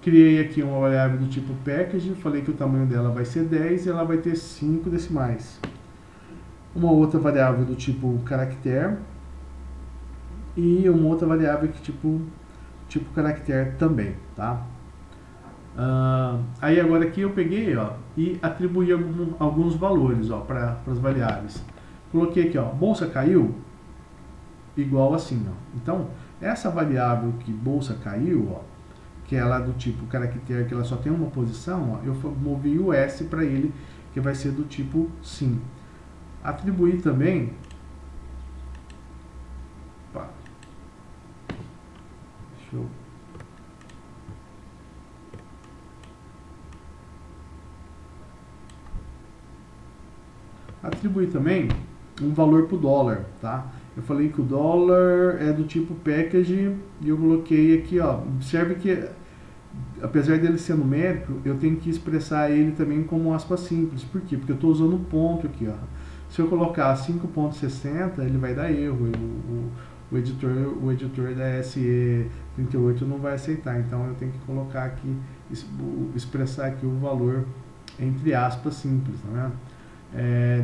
Criei aqui uma variável do tipo package, falei que o tamanho dela vai ser 10 e ela vai ter 5 decimais. Uma outra variável do tipo caractere e uma outra variável que tipo caractere também, tá? Aí agora aqui eu peguei, ó, e atribuí alguns valores, ó, para as variáveis. Coloquei aqui, ó, bolsa caiu, igual assim, ó. Então, essa variável que bolsa caiu, ó, que é lá do tipo caractere, que ela só tem uma posição, ó, eu movi o S para ele, que vai ser do tipo sim. Atribuir também, opa, deixa eu, atribuir também um valor para o dólar, tá? Eu falei que o dólar é do tipo package e eu coloquei aqui, ó, observe que apesar dele ser numérico, eu tenho que expressar ele também como aspas simples. Por quê? Porque eu estou usando ponto aqui, ó. Se eu colocar 5.60, ele vai dar erro. O editor da SE38 não vai aceitar. Então eu tenho que colocar aqui, expressar aqui o valor entre aspas simples, tá vendo?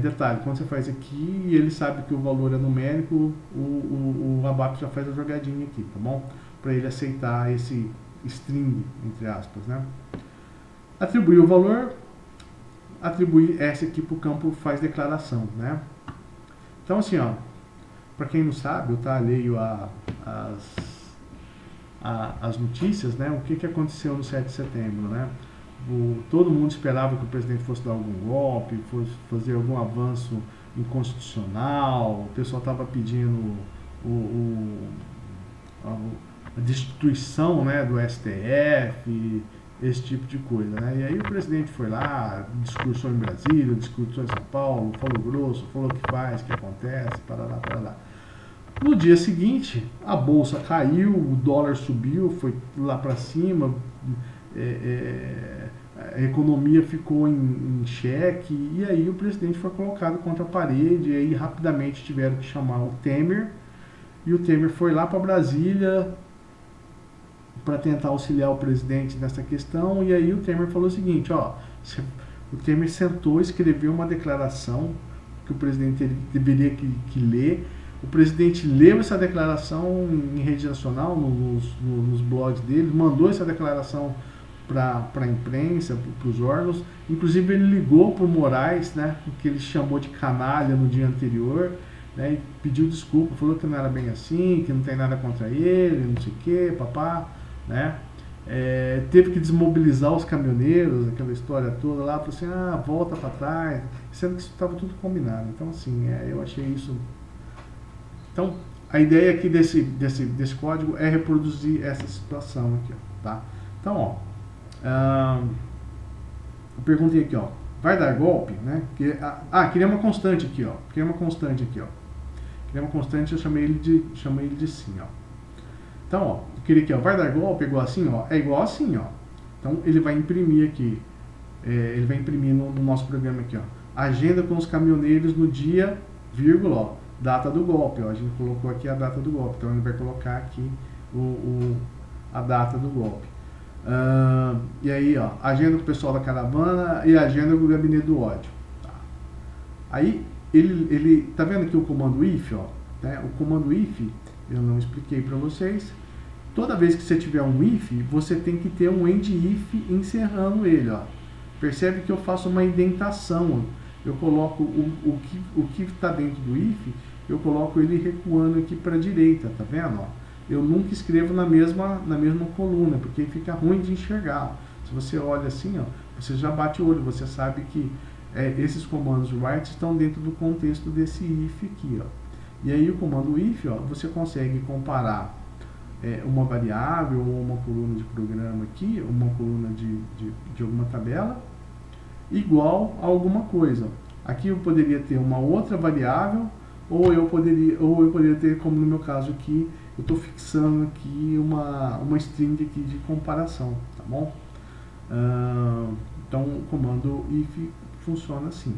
Detalhe, quando você faz aqui e ele sabe que o valor é numérico, o ABAP já faz a jogadinha aqui, tá bom? Para ele aceitar esse string, entre aspas, né? Atribuir o valor, atribuir esse aqui para o campo faz declaração, né? Então assim, ó, para quem não sabe, eu tá alheio as notícias, né? O que aconteceu no 7 de setembro, né? Todo mundo esperava que o presidente fosse dar algum golpe, fosse fazer algum avanço inconstitucional, o pessoal estava pedindo a destituição, né, do STF, esse tipo de coisa, né? E aí o presidente foi lá, discursou em Brasília, discursou em São Paulo, falou grosso, falou o que faz, o que acontece, parará, parará. No dia seguinte, a bolsa caiu, o dólar subiu, foi lá para cima, a economia ficou em xeque, e aí o presidente foi colocado contra a parede, e aí rapidamente tiveram que chamar o Temer, e o Temer foi lá para Brasília para tentar auxiliar o presidente nessa questão, e aí o Temer falou o seguinte, ó, o Temer sentou, escreveu uma declaração que o presidente deveria que ler. O presidente leu essa declaração em rede nacional, nos blogs dele, mandou essa declaração para a imprensa, para os órgãos. Inclusive ele ligou para o Moraes, né, que ele chamou de canalha no dia anterior, né, e pediu desculpa, falou que não era bem assim, que não tem nada contra ele, não sei o que, papá, né. Teve que desmobilizar os caminhoneiros, aquela história toda lá, falou assim, volta para trás, sendo que isso estava tudo combinado. Então assim, eu achei isso. Então, a ideia aqui desse código é reproduzir essa situação aqui, ó, tá? Então, ó, eu perguntei aqui, ó, vai dar golpe, né? Queria uma constante aqui, ó. Queria uma constante, eu chamei ele de sim, ó. Então, ó, eu queria aqui, ó, vai dar golpe igual assim, ó? É igual assim, ó. Então, ele vai imprimir aqui, ele vai imprimir no nosso programa aqui, ó. Agenda com os caminhoneiros no dia, vírgula, ó, data do golpe, ó. A gente colocou aqui a data do golpe, então ele vai colocar aqui a data do golpe. E aí, ó, agenda com o pessoal da caravana e agenda com o gabinete do ódio. Tá. Aí, ele tá vendo aqui o comando if, ó, né? O comando if, eu não expliquei para vocês. Toda vez que você tiver um if, você tem que ter um end if encerrando ele, ó. Percebe que eu faço uma indentação, eu coloco o que está dentro do if, eu coloco ele recuando aqui para a direita, tá vendo? Ó? Eu nunca escrevo na mesma coluna, porque fica ruim de enxergar. Se você olha assim, ó, você já bate o olho, você sabe que esses comandos write estão dentro do contexto desse if aqui, ó. E aí o comando if, ó, você consegue comparar uma variável ou uma coluna de programa aqui, uma coluna de alguma tabela, igual a alguma coisa. Aqui eu poderia ter uma outra variável, ou eu poderia ter, como no meu caso aqui, eu estou fixando aqui uma string aqui de comparação, tá bom? Então o comando if funciona assim.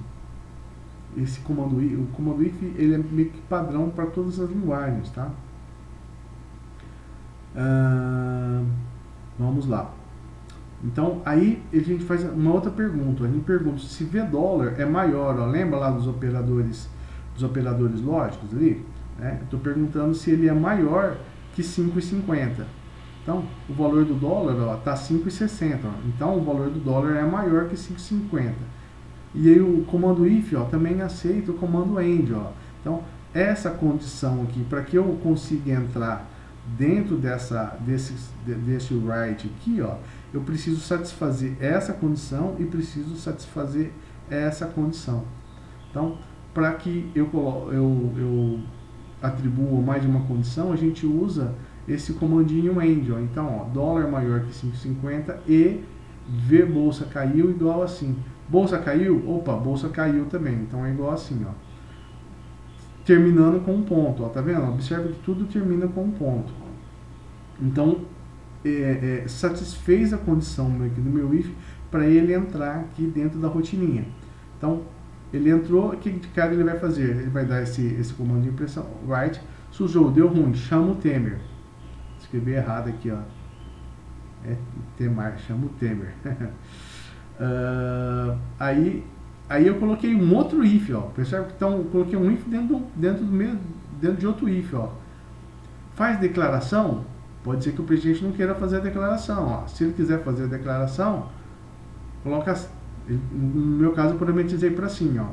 Esse comando if, o comando if, ele é meio que padrão para todas as linguagens, tá? Vamos lá. Então aí a gente faz uma outra pergunta. A gente pergunta se $$ é maior, ó, lembra lá dos operadores lógicos ali? Estou perguntando se ele é maior que 5,50. Então o valor do dólar está 5,60. Então o valor do dólar é maior que 5,50. E aí o comando if, ó, também aceita o comando end, ó. Então essa condição aqui, para que eu consiga entrar dentro desse write aqui, ó, eu preciso satisfazer essa condição e preciso satisfazer essa condição. Então, para que eu atribua mais de uma condição, a gente usa esse comandinho end, ó. Então, ó, dólar maior que 5,50 e V bolsa caiu igual assim. Bolsa caiu? Opa, bolsa caiu também. Então é igual assim, ó. Terminando com um ponto, ó, tá vendo? Observe que tudo termina com um ponto. Então, satisfez a condição aqui do meu if para ele entrar aqui dentro da rotininha. Então, ele entrou, o que de cara ele vai fazer? Ele vai dar esse comando de impressão, write, sujou, deu ruim, chama o Temer. Escrevi errado aqui, ó. Temar, chama o Temer. Aí eu coloquei um outro if, ó. Percebe que então eu coloquei um if dentro de outro if, ó. Faz declaração? Pode ser que o presidente não queira fazer a declaração, ó. Se ele quiser fazer a declaração, coloca, no meu caso eu parametrizei para assim, ó.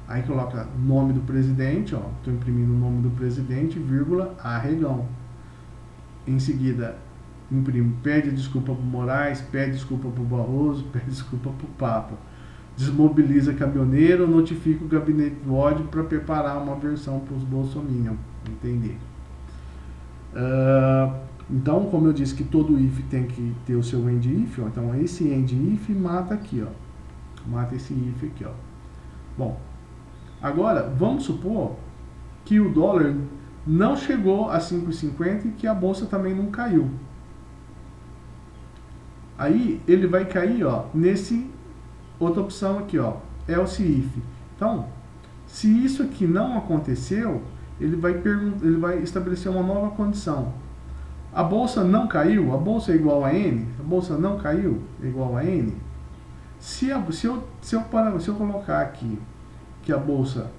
Aí coloca nome do presidente, ó. Estou imprimindo o nome do presidente, vírgula, arregão. Em seguida, imprimo, pede desculpa para o Moraes, pede desculpa para o Barroso, pede desculpa para o Papa. Desmobiliza caminhoneiro, notifica o gabinete do ódio para preparar uma versão para os bolsominions. Entender. Então, como eu disse que todo if tem que ter o seu end if, ó, então esse end if mata aqui, ó. Mata esse if aqui, ó. Bom, agora vamos supor que o dólar não chegou a 5,50 e que a bolsa também não caiu. Aí ele vai cair, ó, nesse outra opção aqui, ó, else if. Então, se isso aqui não aconteceu, ele vai estabelecer uma nova condição. A bolsa não caiu, a bolsa é igual a N, a bolsa não caiu é igual a N. Se eu colocar aqui que a bolsa,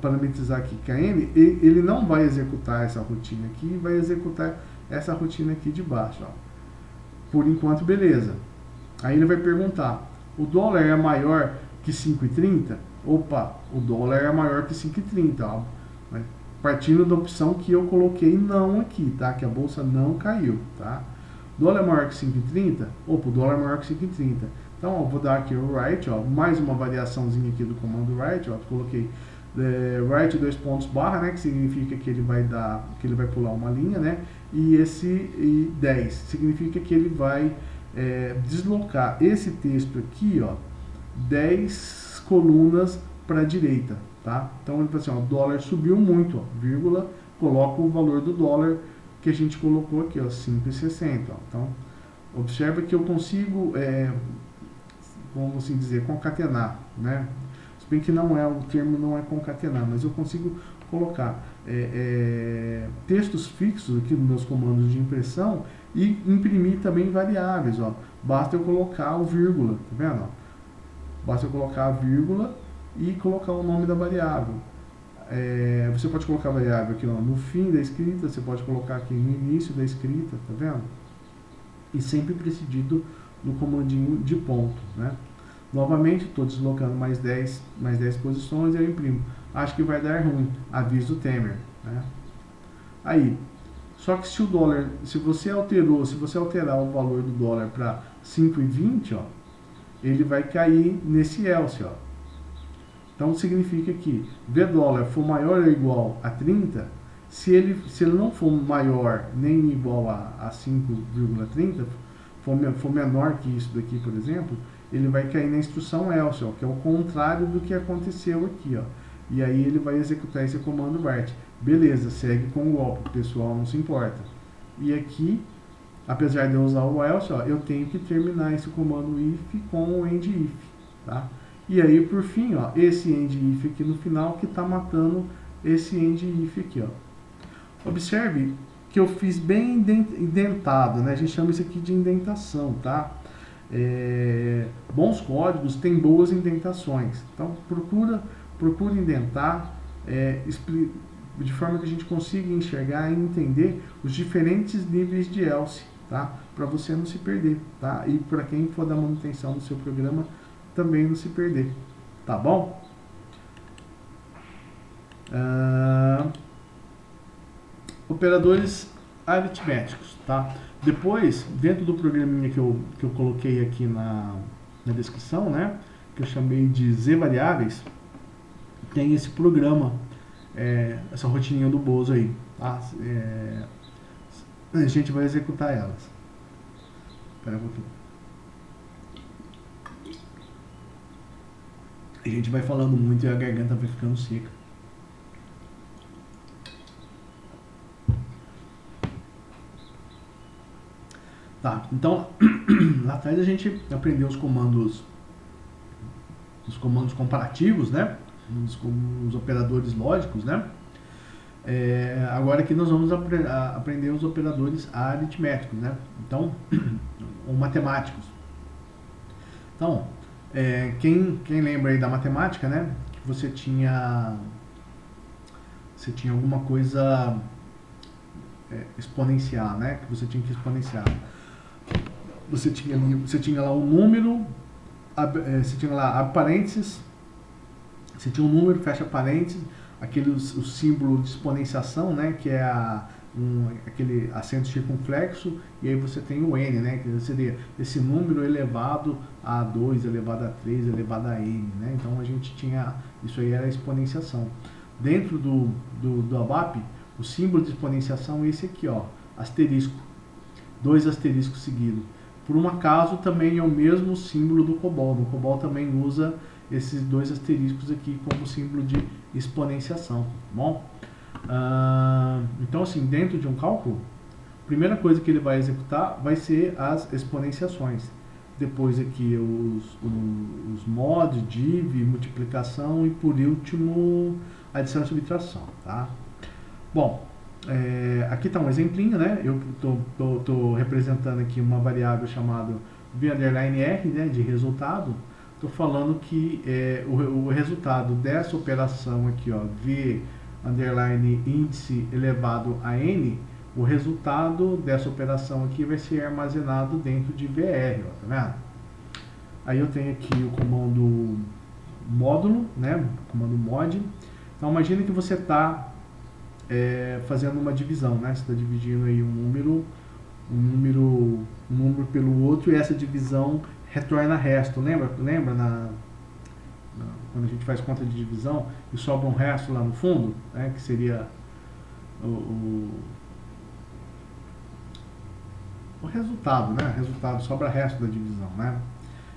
parametrizar aqui que a N, ele não vai executar essa rotina aqui, vai executar essa rotina aqui de baixo, ó. Por enquanto, beleza. Aí ele vai perguntar, o dólar é maior que 5,30? Opa, o dólar é maior que 5,30, ó. Partindo da opção que eu coloquei não aqui, tá? Que a bolsa não caiu, tá? Dólar é maior que 5,30? Opa, o dólar é maior que 5,30. Então, ó, vou dar aqui o write, ó, mais uma variaçãozinha aqui do comando write, ó, coloquei write 2 pontos barra, né, que significa que ele vai pular uma linha, né? E esse 10 significa que ele vai deslocar esse texto aqui, ó, 10 colunas para a direita. Tá? Então ele fala assim, ó, o dólar subiu muito, ó, vírgula, coloca o valor do dólar que a gente colocou aqui, ó, 5,60. Então, observa que eu consigo, vamos assim dizer, concatenar, né? Se bem que o termo não é concatenar, mas eu consigo colocar textos fixos aqui nos meus comandos de impressão e imprimir também variáveis, ó. Basta eu colocar o vírgula, tá vendo? Ó? Basta eu colocar a vírgula e colocar o nome da variável. você pode colocar a variável aqui, ó, no fim da escrita, você pode colocar aqui no início da escrita, tá vendo? E sempre precedido do comandinho de ponto, né? Novamente, estou deslocando mais 10 posições e eu imprimo. Acho que vai dar ruim, aviso o Temer, né? Aí, só que se o dólar, se você alterar o valor do dólar para 5,20, ó, ele vai cair nesse else, ó. Então significa que V dólar for maior ou igual a 30, se ele não for maior nem igual a 5,30, for menor que isso daqui, por exemplo, ele vai cair na instrução else, ó, que é o contrário do que aconteceu aqui, ó. E aí ele vai executar esse comando write. Beleza, segue com o golpe, o pessoal não se importa. E aqui, apesar de eu usar o else, ó, eu tenho que terminar esse comando if com o end if, tá? E aí, por fim, ó, esse end if aqui no final que está matando esse end if aqui, ó. Observe que eu fiz bem indentado, né? A gente chama isso aqui de indentação, tá? Bons códigos têm boas indentações. Então, procura indentar, de forma que a gente consiga enxergar e entender os diferentes níveis de else, tá? Para você não se perder, tá? E para quem for dar manutenção no seu programa, também não se perder, tá bom? Operadores aritméticos, tá? Depois, dentro do programinha que eu coloquei aqui na descrição, né? Que eu chamei de Z variáveis, tem esse programa, essa rotininha do Bozo aí, tá? A gente vai executar elas. Espera um pouquinho. A gente vai falando muito e a garganta vai ficando seca. Tá, então lá atrás a gente aprendeu os comandos comparativos, né? Os operadores lógicos, né? Agora aqui nós vamos aprender os operadores aritméticos, né? Então, ou matemáticos. Então, quem lembra aí da matemática, né? Que você tinha alguma coisa exponenciar, né? Que você tinha que exponenciar. Você tinha lá um número, você tinha lá abre parênteses, você tinha um número, fecha parênteses, o símbolo de exponenciação, né? Que é aquele acento circunflexo, e aí você tem o n, né? Que seria esse número elevado a 2, elevado a 3, elevado a n, né? Então a gente tinha, isso aí era a exponenciação. Dentro do ABAP, o símbolo de exponenciação é esse aqui, ó, asterisco, 2 asteriscos seguidos. Por um acaso também é o mesmo símbolo do COBOL. No COBOL também usa esses 2 asteriscos aqui como símbolo de exponenciação, tá bom? Então, assim, dentro de um cálculo, a primeira coisa que ele vai executar vai ser as exponenciações. Depois aqui os mod, div, multiplicação e por último adição e subtração, tá? Bom, aqui está um exemplinho, né? Eu tô representando aqui uma variável chamada v_r, né, de resultado. Estou falando que o resultado dessa operação aqui, ó, v underline índice elevado a n, o resultado dessa operação aqui vai ser armazenado dentro de VR, ó, tá vendo? Aí eu tenho aqui o comando módulo, né? Comando mod. Então imagine que você está fazendo uma divisão, né? Você está dividindo aí um número pelo outro e essa divisão retorna resto. Lembra quando a gente faz conta de divisão e sobra um resto lá no fundo, né? Que seria o resultado, né? Resultado, sobra resto da divisão, né?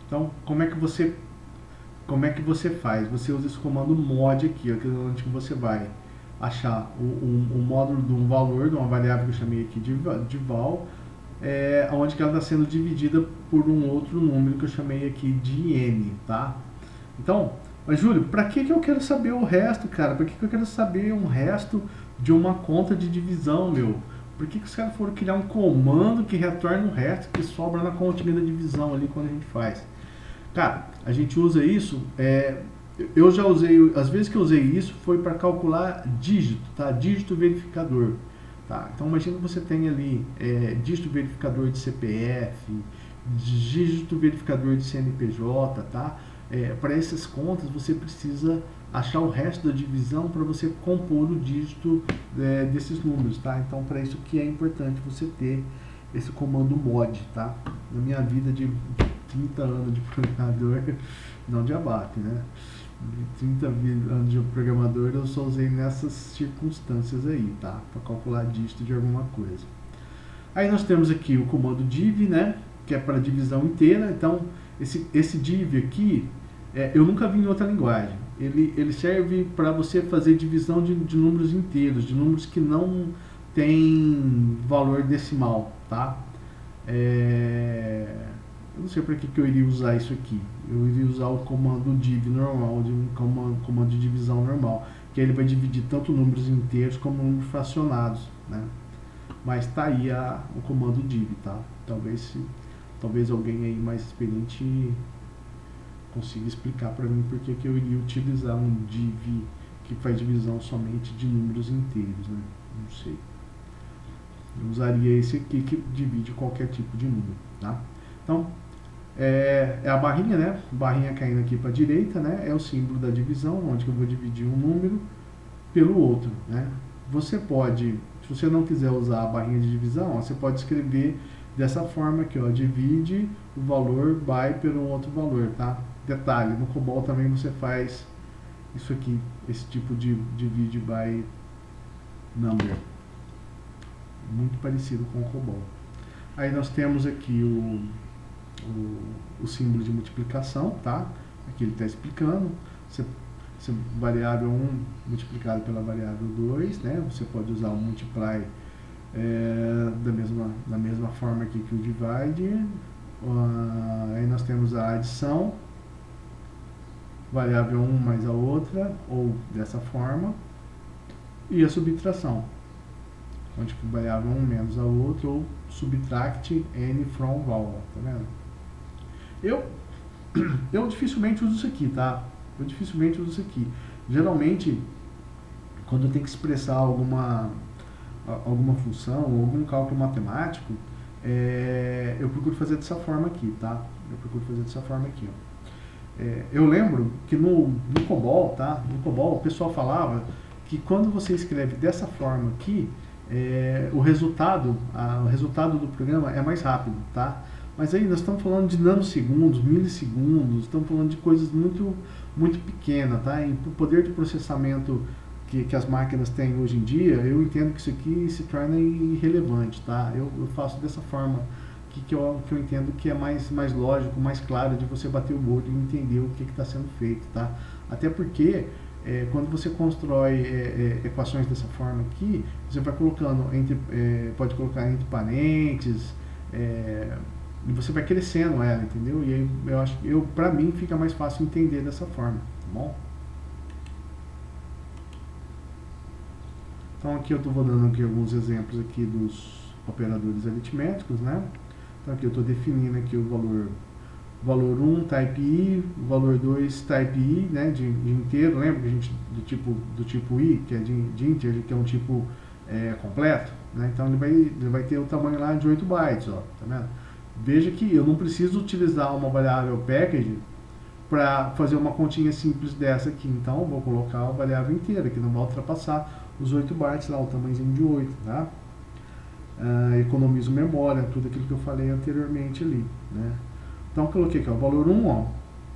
Então, como é que você faz? Você usa esse comando mod aqui, ó, que é onde você vai achar o módulo de um valor, de uma variável que eu chamei aqui de val, onde que ela está sendo dividida por um outro número que eu chamei aqui de n, tá? Então, mas Júlio, para que eu quero saber o resto, cara? Para que eu quero saber um resto de uma conta de divisão, meu? Por que os caras foram criar um comando que retorna o resto que sobra na continha da divisão ali quando a gente faz? Cara, a gente usa isso, eu já usei, as vezes que eu usei isso foi para calcular dígito, tá? Dígito verificador, tá? Então imagina que você tem ali dígito verificador de CPF, dígito verificador de CNPJ, tá? Para essas contas você precisa achar o resto da divisão para você compor o dígito desses números, tá? Então para isso que é importante você ter esse comando mod, tá? Na minha vida de 30 anos de programador, não de ABAP, né? De 30 anos de programador eu só usei nessas circunstâncias aí, tá? Para calcular dígito de alguma coisa. Aí nós temos aqui o comando div, né? Que é para divisão inteira. Então esse div aqui, eu nunca vi em outra linguagem. Ele serve para você fazer divisão de números inteiros, de números que não tem valor decimal, tá? Eu não sei para que eu iria usar isso aqui. Eu iria usar o comando div normal, comando de divisão normal, que ele vai dividir tanto números inteiros como números fracionados, né? Mas tá aí o comando div, tá? Talvez alguém aí mais experiente consiga explicar para mim por que eu iria utilizar um div que faz divisão somente de números inteiros, né? Não sei. Eu usaria esse aqui que divide qualquer tipo de número, tá? Então, é a barrinha, né? Barrinha caindo aqui para a direita, né? É o símbolo da divisão, onde eu vou dividir um número pelo outro, né? Você pode, se você não quiser usar a barrinha de divisão, você pode escrever dessa forma aqui, ó, divide o valor by pelo outro valor, tá? Detalhe, no COBOL também você faz isso aqui, esse tipo de divide by number, muito parecido com o COBOL. Aí nós temos aqui o símbolo de multiplicação, tá? Aqui ele está explicando, variável 1 multiplicado pela variável 2, né? Você pode usar o multiply da mesma forma aqui que o divide. Aí nós temos a adição, variável 1 mais a outra, ou dessa forma, e a subtração, onde que variável 1 menos a outra, ou subtract n from val, tá vendo? Eu dificilmente uso isso aqui, tá? Eu dificilmente uso isso aqui. Geralmente, quando eu tenho que expressar alguma função, ou algum cálculo matemático, eu procuro fazer dessa forma aqui, tá? Eu procuro fazer dessa forma aqui, ó. Eu lembro que no COBOL, tá? No COBOL o pessoal falava que quando você escreve dessa forma aqui, o resultado do programa é mais rápido, tá? Mas aí nós estamos falando de nanosegundos, milissegundos, estamos falando de coisas muito, muito pequenas, tá? E o poder de processamento que as máquinas têm hoje em dia, eu entendo que isso aqui se torna irrelevante, tá? Eu faço dessa forma que eu entendo que é mais lógico, mais claro de você bater o olho e entender o que está sendo feito, tá? Até porque quando você constrói equações dessa forma aqui, você vai colocando pode colocar entre parênteses, e você vai crescendo ela, entendeu? E aí eu acho que para mim fica mais fácil entender dessa forma, tá bom? Então aqui eu estou dando aqui alguns exemplos aqui dos operadores aritméticos, né? Então aqui eu estou definindo aqui o valor 1 type I, o valor 2 type I, né, de inteiro. Lembra que a gente do tipo I, que é de integer, que é um tipo completo, né? Então ele vai ter o tamanho lá de 8 bytes, ó, tá vendo? Veja que eu não preciso utilizar uma variável package para fazer uma continha simples dessa aqui. Então eu vou colocar a variável inteira, que não vai ultrapassar os 8 bytes lá, o tamanhozinho de 8, tá? Economizo memória, tudo aquilo que eu falei anteriormente ali, né? Então eu coloquei aqui, ó, o valor 1, ó,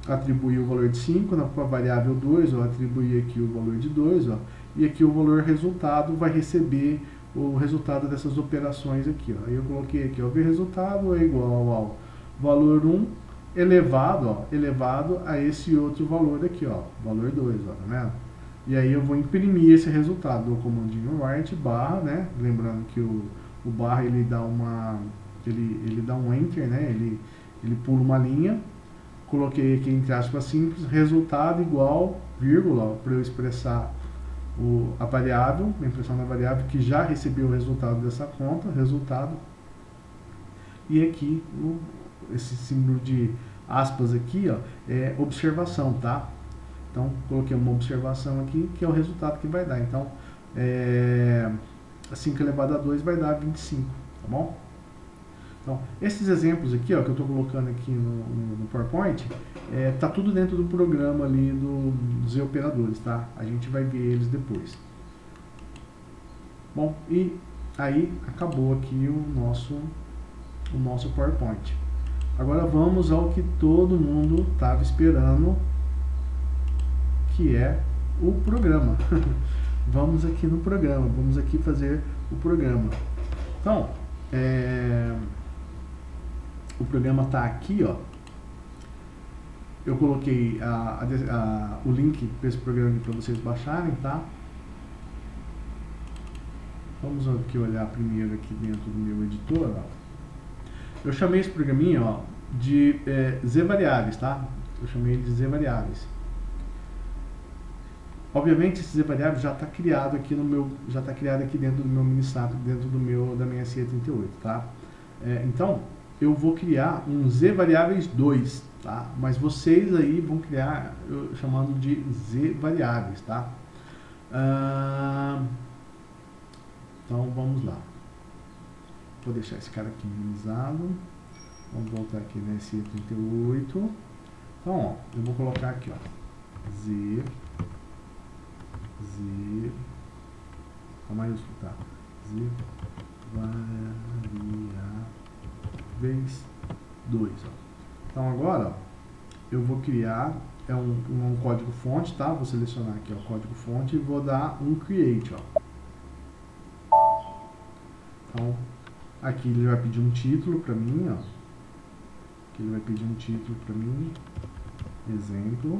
atribuí o valor de 5, na variável 2, ó, atribuí aqui o valor de 2, ó, e aqui o valor resultado vai receber o resultado dessas operações aqui, ó. Aí eu coloquei aqui, ó, o resultado é igual ao valor 1 elevado a esse outro valor aqui, ó, valor 2, ó, tá vendo? E aí eu vou imprimir esse resultado do comandinho write barra, né? Lembrando que o barra ele dá um enter, né? Ele pula uma linha. Coloquei aqui entre aspas simples, resultado igual, vírgula, para eu expressar a variável, a impressão da variável que já recebeu o resultado dessa conta, resultado. E aqui esse símbolo de aspas aqui, ó, é observação, tá? Então, coloquei uma observação aqui, que é o resultado que vai dar. Então, 5 elevado a 2 vai dar 25, tá bom? Então, esses exemplos aqui, ó, que eu estou colocando aqui no PowerPoint, tá tudo dentro do programa ali dos operadores, tá? A gente vai ver eles depois. Bom, e aí acabou aqui o nosso PowerPoint. Agora vamos ao que todo mundo estava esperando, que é o programa. Vamos aqui no programa, vamos aqui fazer o programa. Então, o programa está aqui, ó. Eu coloquei o link para esse programa para vocês baixarem, tá? Vamos aqui olhar primeiro aqui dentro do meu editor, ó. Eu chamei esse programinha, ó, de zvariáveis, tá? Eu chamei ele de zvariáveis. Obviamente esse zvariável já está criado aqui aqui dentro do meu MiniSAP, dentro da minha SE38, tá? Então eu vou criar um zvariáveis 2, tá? Mas vocês aí vão criar chamando de zvariáveis, tá? Então vamos lá. Vou deixar esse cara aqui minimizado. Vamos voltar aqui na SE38. Então, ó, eu vou colocar aqui, ó, a maiúsculo, tá? Zvariáveis 2, ó. Então agora, ó, eu vou criar um código fonte, tá? Vou selecionar aqui, ó, código fonte e vou dar um create, ó. Então, aqui ele vai pedir um título para mim, ó. Aqui ele vai pedir um título para mim, exemplo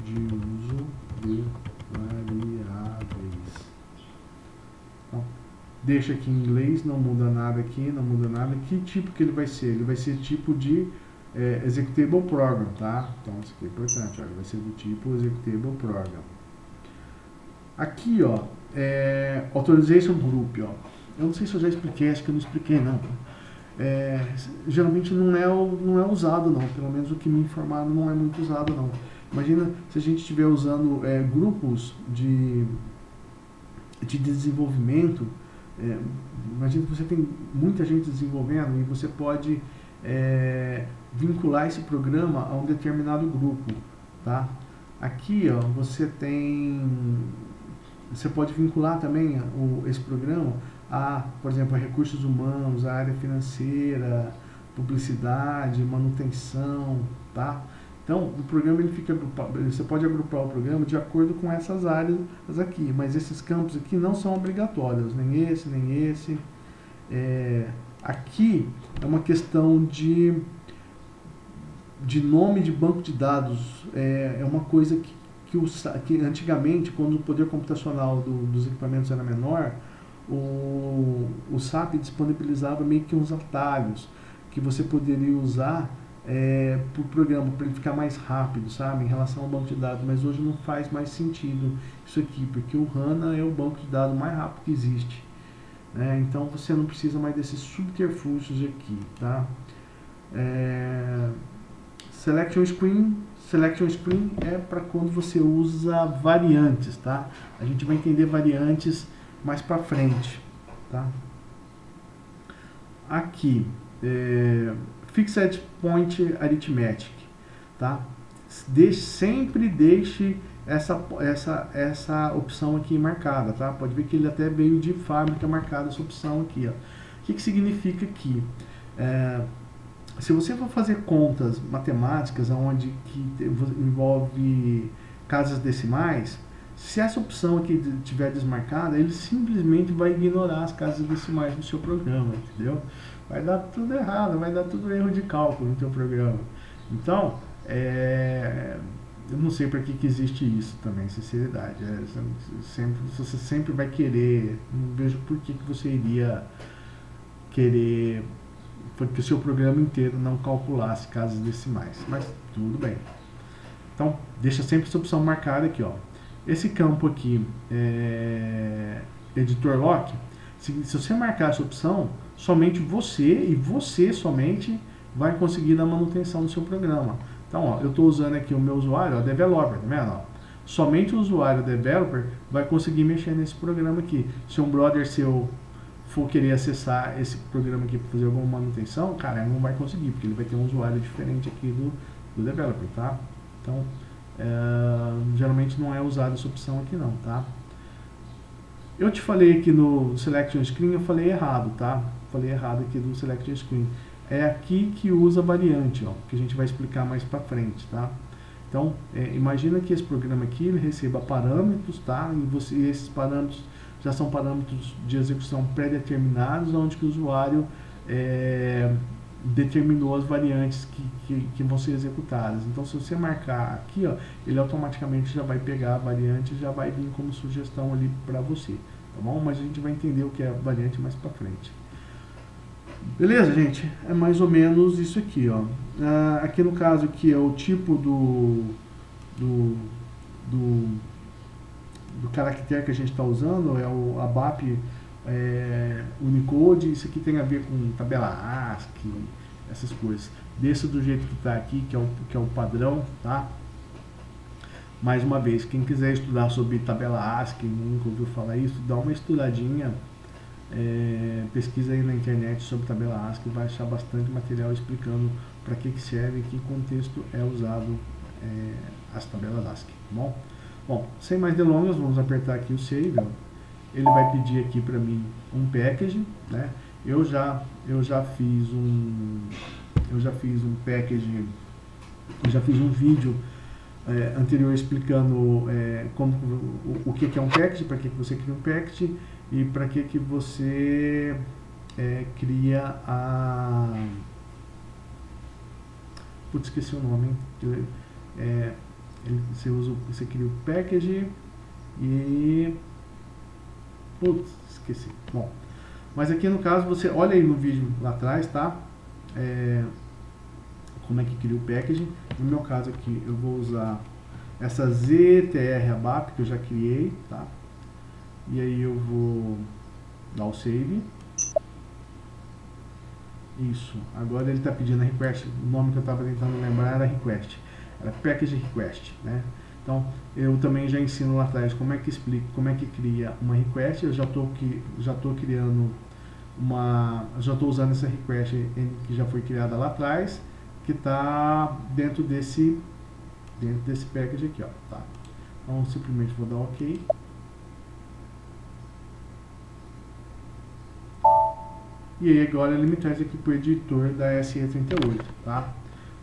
de uso de variáveis. Então, deixa aqui em inglês, não muda nada aqui, não muda nada. Que tipo que ele vai ser? Ele vai ser tipo de executable program, tá? Então isso aqui é importante, ó, ele vai ser do tipo executable program. Aqui, ó, authorization group, ó. Eu não sei se eu já expliquei, acho que eu não expliquei não. Geralmente não é usado não, pelo menos o que me informaram não é muito usado não. Imagina se a gente estiver usando grupos de desenvolvimento, imagina que você tem muita gente desenvolvendo e você pode vincular esse programa a um determinado grupo, tá? Aqui, ó, você pode vincular também esse programa por exemplo, a recursos humanos, a área financeira, publicidade, manutenção, tá? Então, o programa ele fica agrupado, você pode agrupar o programa de acordo com essas áreas aqui, mas esses campos aqui não são obrigatórios, nem esse, nem esse. Aqui é uma questão de nome de banco de dados, é uma coisa que antigamente, quando o poder computacional dos equipamentos era menor, o SAP disponibilizava meio que uns atalhos que você poderia usar para o programa, para ele ficar mais rápido, sabe, em relação ao banco de dados, mas hoje não faz mais sentido isso aqui, porque o HANA é o banco de dados mais rápido que existe, né? Então você não precisa mais desses subterfúgios aqui, tá? Selection Screen é para quando você usa variantes, tá? A gente vai entender variantes mais para frente, tá? Aqui, Fixed Point Arithmetic, tá? Sempre deixe essa opção aqui marcada, tá? Pode ver que ele até veio de fábrica marcada essa opção aqui, ó. O que significa aqui? Se você for fazer contas matemáticas onde envolve casas decimais, se essa opção aqui estiver desmarcada, ele simplesmente vai ignorar as casas decimais no seu programa, entendeu? Vai dar tudo errado, vai dar tudo erro de cálculo no seu programa. Então, eu não sei para que existe isso também, sinceridade. Você sempre vai querer, não vejo por que você iria querer que o seu programa inteiro não calculasse casas decimais, mas tudo bem. Então, deixa sempre essa opção marcada aqui, ó. Esse campo aqui, editor lock, se você marcar essa opção, somente você e você somente vai conseguir dar manutenção no seu programa. Então, Então, ó, eu estou usando aqui o meu usuário, ó, developer, tá vendo? Ó? Somente o usuário developer vai conseguir mexer nesse programa aqui. Se um brother seu for querer acessar esse programa aqui para fazer alguma manutenção, cara, ele não vai conseguir, porque ele vai ter um usuário diferente aqui do developer, tá? Então, geralmente não é usada essa opção aqui não, tá? Eu te falei aqui no Selection Screen, eu falei errado, tá? Falei errado aqui do Selection Screen. É aqui que usa a variante, ó, que a gente vai explicar mais para frente, tá? Então, imagina que esse programa aqui ele receba parâmetros, tá? E esses parâmetros já são parâmetros de execução pré-determinados, onde que o usuário determinou as variantes que vão ser executadas. Então, se você marcar aqui, ó, ele automaticamente já vai pegar a variante e já vai vir como sugestão ali para você, tá bom? Mas a gente vai entender o que é a variante mais para frente. Beleza, gente? É mais ou menos isso aqui, ó. Aqui no caso aqui é o tipo do caractere que a gente está usando, é o ABAP Unicode. Isso aqui tem a ver com tabela ASCII, essas coisas. Deixa do jeito que está aqui, que é o padrão, tá? Mais uma vez, quem quiser estudar sobre tabela ASCII, nunca ouviu falar isso, dá uma estudadinha. Pesquisa aí na internet sobre tabela ASCII, vai achar bastante material explicando para que serve e que contexto é usado as tabelas ASCII, tá bom? Bom, sem mais delongas, vamos apertar aqui o Save, ó. Ele vai pedir aqui para mim um package, né? Eu já fiz um package, eu já fiz um vídeo anterior explicando o que é um package, para que você cria um package e para que você cria a... Putz, esqueci o nome, hein? Você cria o package e... Putz, esqueci. Bom, mas aqui no caso, você olha aí no vídeo lá atrás, tá? Como é que cria o package. No meu caso aqui, eu vou usar essa ZTR ABAP que eu já criei, tá? E aí eu vou dar o save. Isso. Agora ele está pedindo a request. O nome que eu estava tentando lembrar era request. Era package request, né? Então, eu também já ensino lá atrás como é que explica, como é que cria uma request. Eu já estou criando já estou usando essa request que já foi criada lá atrás, que está dentro desse package aqui, ó, tá? Então, simplesmente vou dar OK. E aí agora ele me traz aqui para o editor da SE38, tá?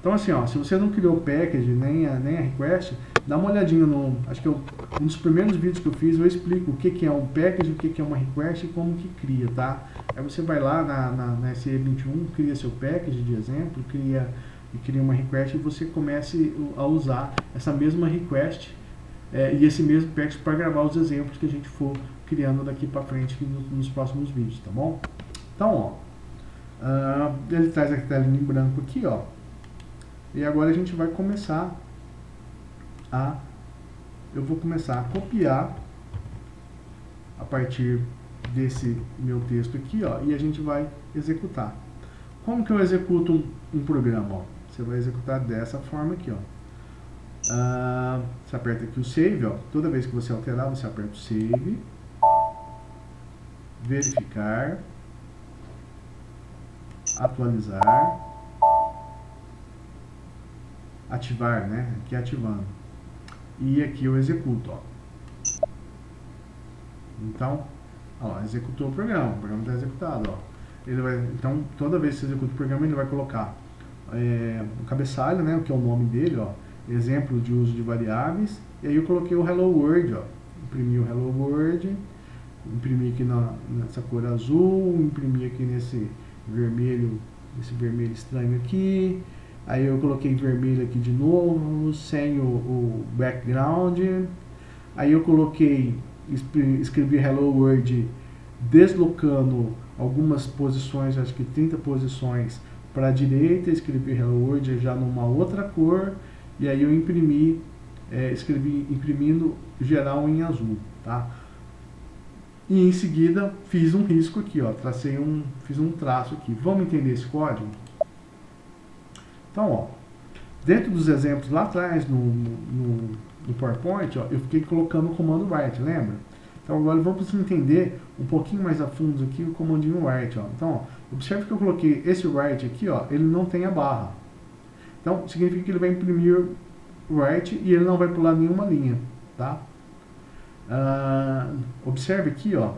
Então assim, ó, se você não criou o package nem a request, dá uma olhadinha no... Acho que um dos primeiros vídeos que eu fiz, eu explico o que é um package, o que é uma request e como que cria, tá? Aí você vai lá na SE21, cria seu package de exemplo, cria uma request e você comece a usar essa mesma request e esse mesmo package para gravar os exemplos que a gente for criando daqui para frente nos próximos vídeos, tá bom? Então, ó, ele traz a telinha em branco aqui, ó. E agora a gente vai começar eu vou começar a copiar a partir desse meu texto aqui, ó, e a gente vai executar. Como que eu executo um programa, ó? Você vai executar dessa forma aqui, ó. Você aperta aqui o Save, ó. Toda vez que você alterar, você aperta o Save, verificar, atualizar, ativar, né? Aqui ativando. E aqui eu executo, ó. Então, ó, executou o programa está executado, ó. Então, toda vez que você executa o programa, ele vai colocar o cabeçalho, né? O que é o nome dele, ó. Exemplo de uso de variáveis. E aí eu coloquei o Hello World, ó. Imprimi o Hello World, imprimi aqui nessa cor azul, imprimi aqui nesse vermelho estranho aqui. Aí eu coloquei vermelho aqui de novo, sem o background. Aí eu coloquei, escrevi Hello World deslocando algumas posições, acho que 30 posições para a direita, escrevi Hello World já numa outra cor. E aí eu imprimi, escrevi imprimindo geral em azul, tá? E em seguida fiz um risco aqui, ó, fiz um traço aqui. Vamos entender esse código? Então, ó, Dentro dos exemplos lá atrás, no PowerPoint, ó, eu fiquei colocando o comando write, lembra? Então agora vamos entender um pouquinho mais a fundo aqui o comandinho write. Ó. Então, ó, observe que eu coloquei esse write aqui, ó, ele não tem a barra. Então, significa que ele vai imprimir write e ele não vai pular nenhuma linha, tá? Observe aqui, ó,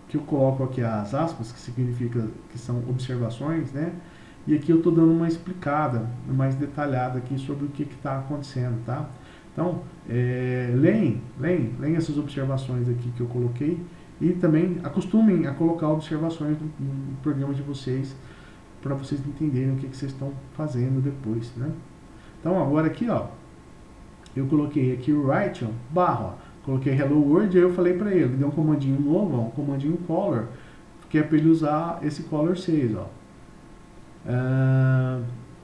que eu coloco aqui as aspas, que significa que são observações, né? E aqui eu estou dando uma explicada mais detalhada aqui sobre o que está acontecendo, tá? Então, leem essas observações aqui que eu coloquei e também acostumem a colocar observações no programa de vocês para vocês entenderem o que vocês estão fazendo depois, né? Então, agora aqui, ó, eu coloquei aqui o write, ó, barra, ó, coloquei hello world e aí eu falei para ele, deu um comandinho novo, ó, um comandinho color, que é para ele usar esse color 6, ó.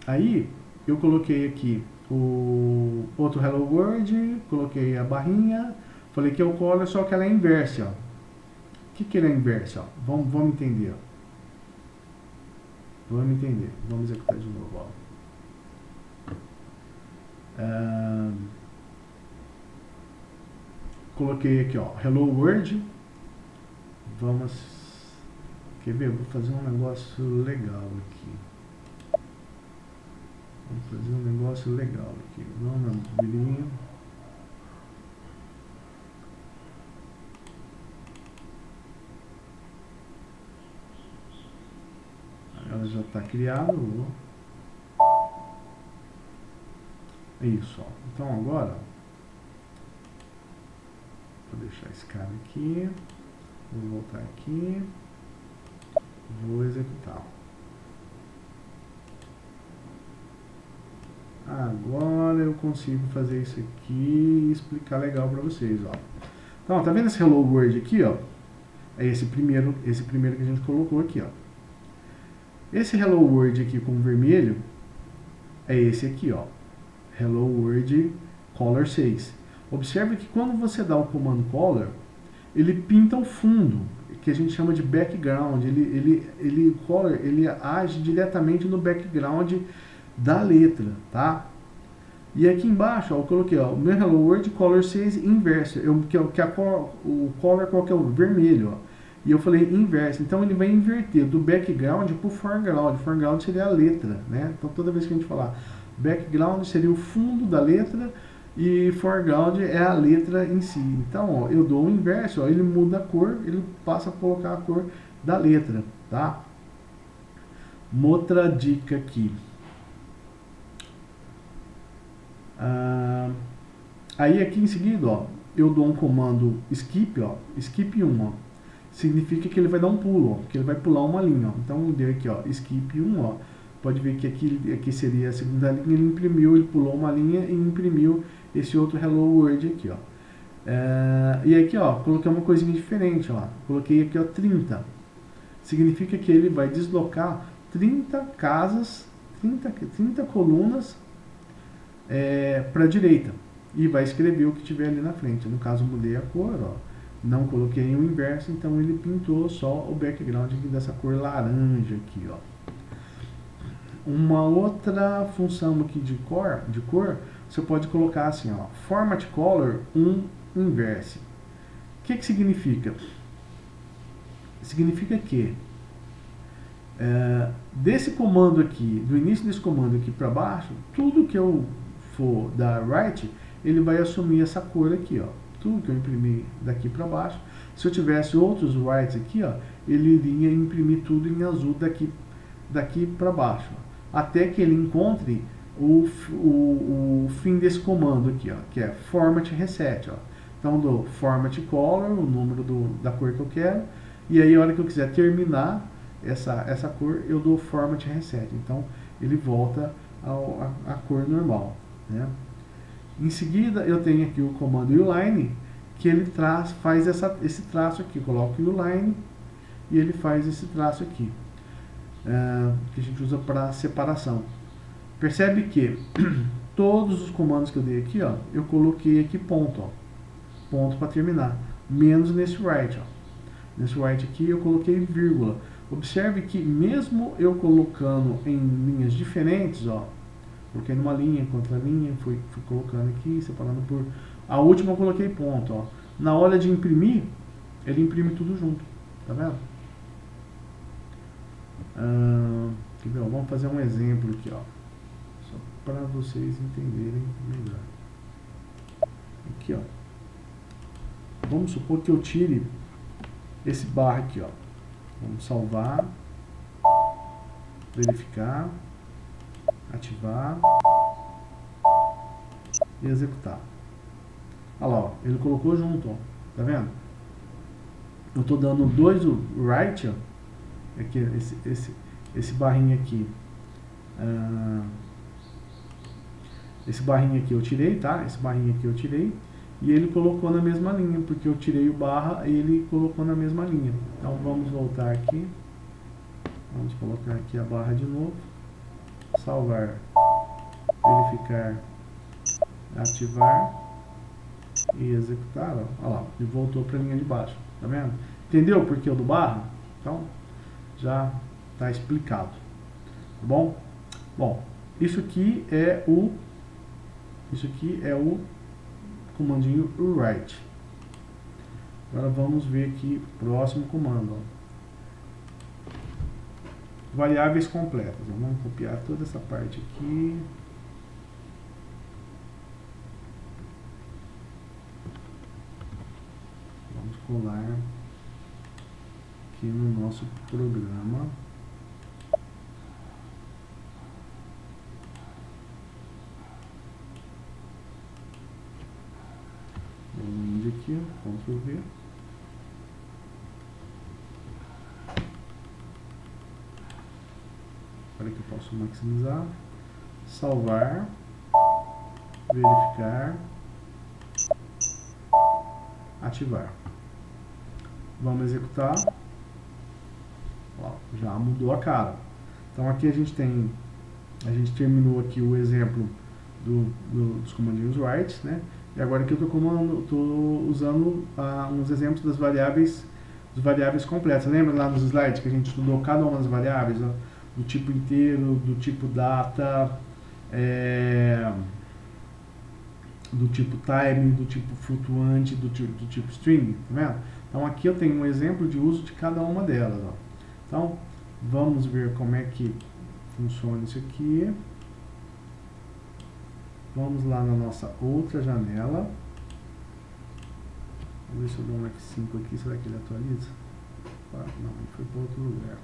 Aí eu coloquei aqui o outro hello world, coloquei a barrinha, falei que é o color, só que ela é inversa, ó. O que ele é inversa, ó? Vamos entender, ó. Vamos entender, vamos executar de novo, ó. Coloquei aqui, ó, hello world. Quer ver? Eu vou fazer um negócio legal aqui. Vamos fazer um negócio legal aqui. Vamos abrir. Ela já está criada. É isso, ó. Então agora, vou deixar esse cara aqui. Vou voltar aqui. Vou executar. Agora eu consigo fazer isso aqui e explicar legal para vocês, ó. Então, ó, tá vendo esse hello world aqui, ó? É esse primeiro que a gente colocou aqui, ó. Esse hello world aqui com vermelho é esse aqui, ó. Hello world color 6. Observe que quando você dá o comando color, ele pinta o fundo, que a gente chama de background. Ele age diretamente no background da letra, tá? E aqui embaixo, ó, eu coloquei, ó, o meu hello world color 6 inverso, o color qual que é o vermelho, ó. E eu falei inverso, então ele vai inverter do background para o foreground. Foreground seria a letra, né? Então toda vez que a gente falar background seria o fundo da letra e foreground é a letra em si. Então, ó, eu dou o inverso, ó, ele muda a cor, ele passa a colocar a cor da letra, tá? Uma outra dica aqui. Aí aqui em seguida, ó, eu dou um comando skip, ó, skip 1, ó. Significa que ele vai dar um pulo, ó, que ele vai pular uma linha, ó. Então, deu aqui, ó, skip 1, ó. Pode ver que aqui seria a segunda linha, ele imprimiu, ele pulou uma linha e imprimiu esse outro hello world aqui, ó. E aqui, ó, coloquei uma coisinha diferente, ó. Coloquei aqui, ó, 30. Significa que ele vai deslocar 30 casas, 30 colunas para a direita. E vai escrever o que tiver ali na frente. No caso, mudei a cor, ó. Não coloquei o inverso, então ele pintou só o background aqui dessa cor laranja aqui, ó. Uma outra função aqui de cor, você pode colocar assim, ó, format color inverse. O que significa? Significa que desse comando aqui, do início desse comando aqui para baixo, tudo que eu for dar write, ele vai assumir essa cor aqui, ó. Tudo que eu imprimir daqui para baixo. Se eu tivesse outros writes aqui, ó, ele iria imprimir tudo em azul daqui para baixo, ó, até que ele encontre o fim desse comando aqui, ó, que é format reset, ó. Então do format color, o número da cor que eu quero, e aí a hora que eu quiser terminar essa cor, eu dou format reset. Então ele volta à cor normal, né? Em seguida eu tenho aqui o comando uline, que ele faz esse traço aqui. Coloco o uline e ele faz esse traço aqui, que a gente usa para separação. Percebe que todos os comandos que eu dei aqui, ó, eu coloquei aqui ponto, ó, ponto para terminar, menos nesse write, ó. Nesse write aqui eu coloquei vírgula. Observe que mesmo eu colocando em linhas diferentes, ó, Coloquei numa linha, contra linha, fui colocando aqui, separando por... A última eu coloquei ponto, ó. Na hora de imprimir, ele imprime tudo junto, tá vendo? Vamos fazer um exemplo aqui, ó. Só para vocês entenderem melhor. Aqui, ó. Vamos supor que eu tire esse barra aqui, ó. Vamos salvar, verificar, ativar e executar. Olha lá, ó, ele colocou junto, ó, tá vendo? Eu tô dando 2 write, ó, aqui, esse barrinho aqui, esse barrinho aqui eu tirei, tá? Esse barrinho aqui eu tirei e ele colocou na mesma linha, porque eu tirei o barra e ele colocou na mesma linha. Então vamos voltar aqui, vamos colocar aqui a barra de novo, salvar, verificar, ativar e executar, ó. Olha lá, ele voltou para a linha de baixo, tá vendo? Entendeu o porquê do barra? Então já está explicado, tá bom? Bom, isso aqui é o comandinho write. Agora vamos ver aqui o próximo comando, ó. Variáveis completas. Vamos copiar toda essa parte aqui. Vamos colar aqui no nosso programa. Vamos aqui, Ctrl V. Para que eu possa maximizar, salvar, verificar, ativar. Vamos executar. Ó, já mudou a cara. Então aqui a gente terminou aqui o exemplo dos comandinhos write, né? E agora aqui eu estou usando uns exemplos das variáveis completas. Lembra lá nos slides que a gente estudou cada uma das variáveis, ó, do tipo inteiro, do tipo data, do tipo time, do tipo flutuante, do tipo string, tá vendo? Então aqui eu tenho um exemplo de uso de cada uma delas, ó. Então vamos ver como é que funciona isso aqui. Vamos lá na nossa outra janela. Vamos ver se eu dou um F5 aqui, será que ele atualiza? Não, ele foi para outro lugar.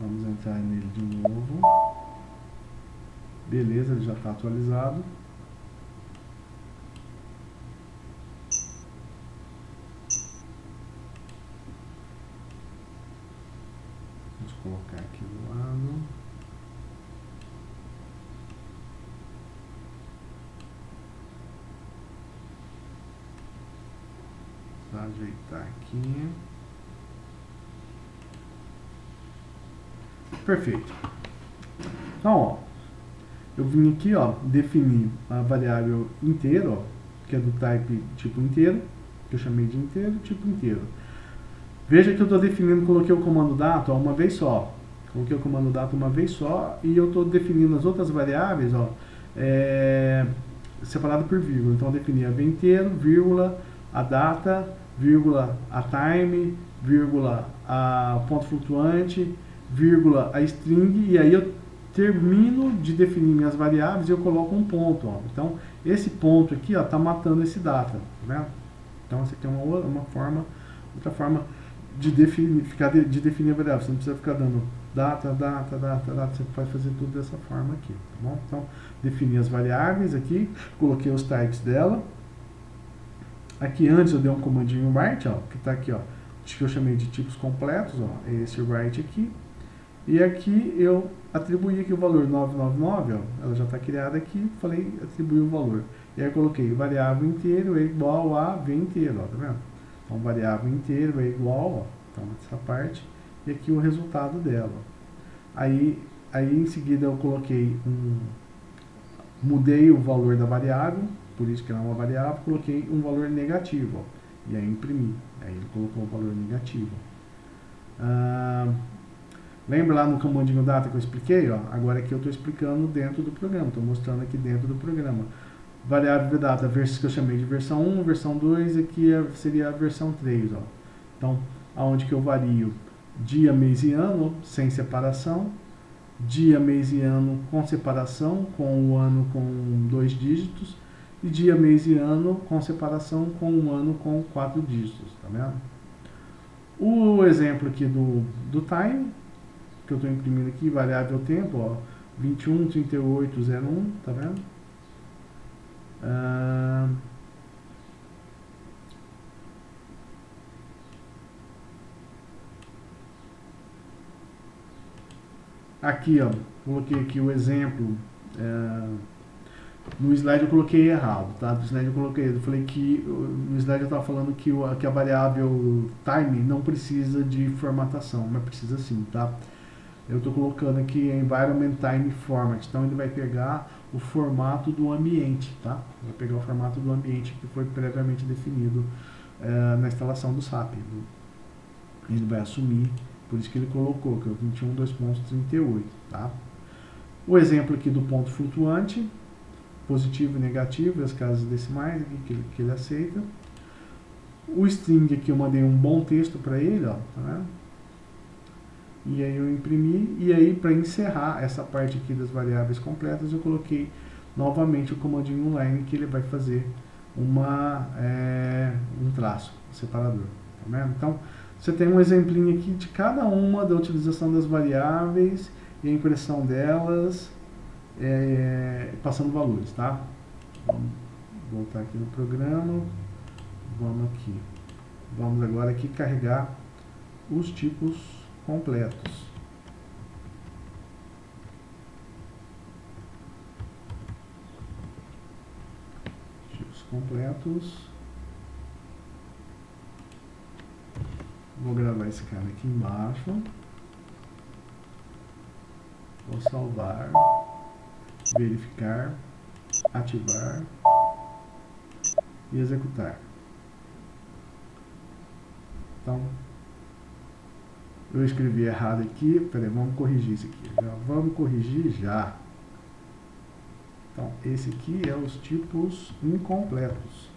Vamos entrar nele de novo. Beleza, ele já está atualizado. Vamos colocar aqui do lado. Vou ajeitar aqui. Perfeito. Então, ó, eu vim aqui, ó, definir a variável inteiro, ó, que é do type tipo inteiro, que eu chamei de inteiro, tipo inteiro. Veja que eu estou definindo, coloquei o comando data, ó, uma vez só. Coloquei o comando data uma vez só e eu estou definindo as outras variáveis, ó, separado por vírgula. Então eu defini a v inteiro, vírgula, a data, vírgula, a time, vírgula, a ponto flutuante, vírgula, a string, e aí eu termino de definir minhas variáveis e eu coloco um ponto, ó. Então esse ponto aqui, ó, tá matando esse data, tá vendo? Então essa aqui é outra forma de definir a variável. Você não precisa ficar dando data, você pode fazer tudo dessa forma aqui, tá bom? Então defini as variáveis aqui, coloquei os types dela. Aqui antes eu dei um comandinho write, ó, que tá aqui, ó, que eu chamei de tipos completos, ó, é esse write aqui. E aqui eu atribuí aqui o valor 999, ó, ela já está criada aqui, falei atribuir o valor. E aí eu coloquei variável inteiro é igual a v inteiro, ó, tá vendo? Então variável inteiro é igual, ó, então essa parte, e aqui o resultado dela. Aí em seguida eu coloquei mudei o valor da variável, por isso que ela é uma variável, coloquei um valor negativo, ó, e aí imprimi. Aí ele colocou o valor negativo. Lembra lá no comandinho data que eu expliquei? Ó? Agora aqui eu estou explicando dentro do programa, estou mostrando aqui dentro do programa. Variável data, que eu chamei de versão 1, versão 2, aqui seria a versão 3. Ó. Então, aonde que eu vario dia, mês e ano sem separação, dia, mês e ano com separação, com o ano com 2 dígitos, e dia, mês e ano com separação com o ano com 4 dígitos, tá vendo? O exemplo aqui do time, que eu estou imprimindo aqui, variável tempo, ó, 213801, tá vendo? Aqui, ó, coloquei aqui o exemplo. No slide eu coloquei errado, tá? No slide eu falei que no slide eu estava falando que a variável time não precisa de formatação, mas precisa sim, tá? Eu estou colocando aqui environment time format, então ele vai pegar o formato do ambiente, tá? Vai pegar o formato do ambiente que foi previamente definido na instalação do SAP. Ele vai assumir, por isso que ele colocou que é o 21.2.38, tá? O exemplo aqui do ponto flutuante, positivo e negativo, as casas decimais aqui que ele aceita. O string aqui eu mandei um bom texto para ele, ó, tá vendo? E aí eu imprimi, e aí para encerrar essa parte aqui das variáveis completas, eu coloquei novamente o comandinho line que ele vai fazer um traço, um separador, tá vendo? Então, você tem um exemplinho aqui de cada uma da utilização das variáveis e a impressão delas, passando valores, tá? Vamos voltar aqui no programa, vamos agora aqui carregar os tipos completos. Tipos completos. Vou gravar esse cara aqui embaixo. Vou salvar, verificar, ativar e executar. Então, eu escrevi errado aqui. Peraí, vamos corrigir isso aqui. Vamos corrigir já. Então, esse aqui é os tipos incompletos.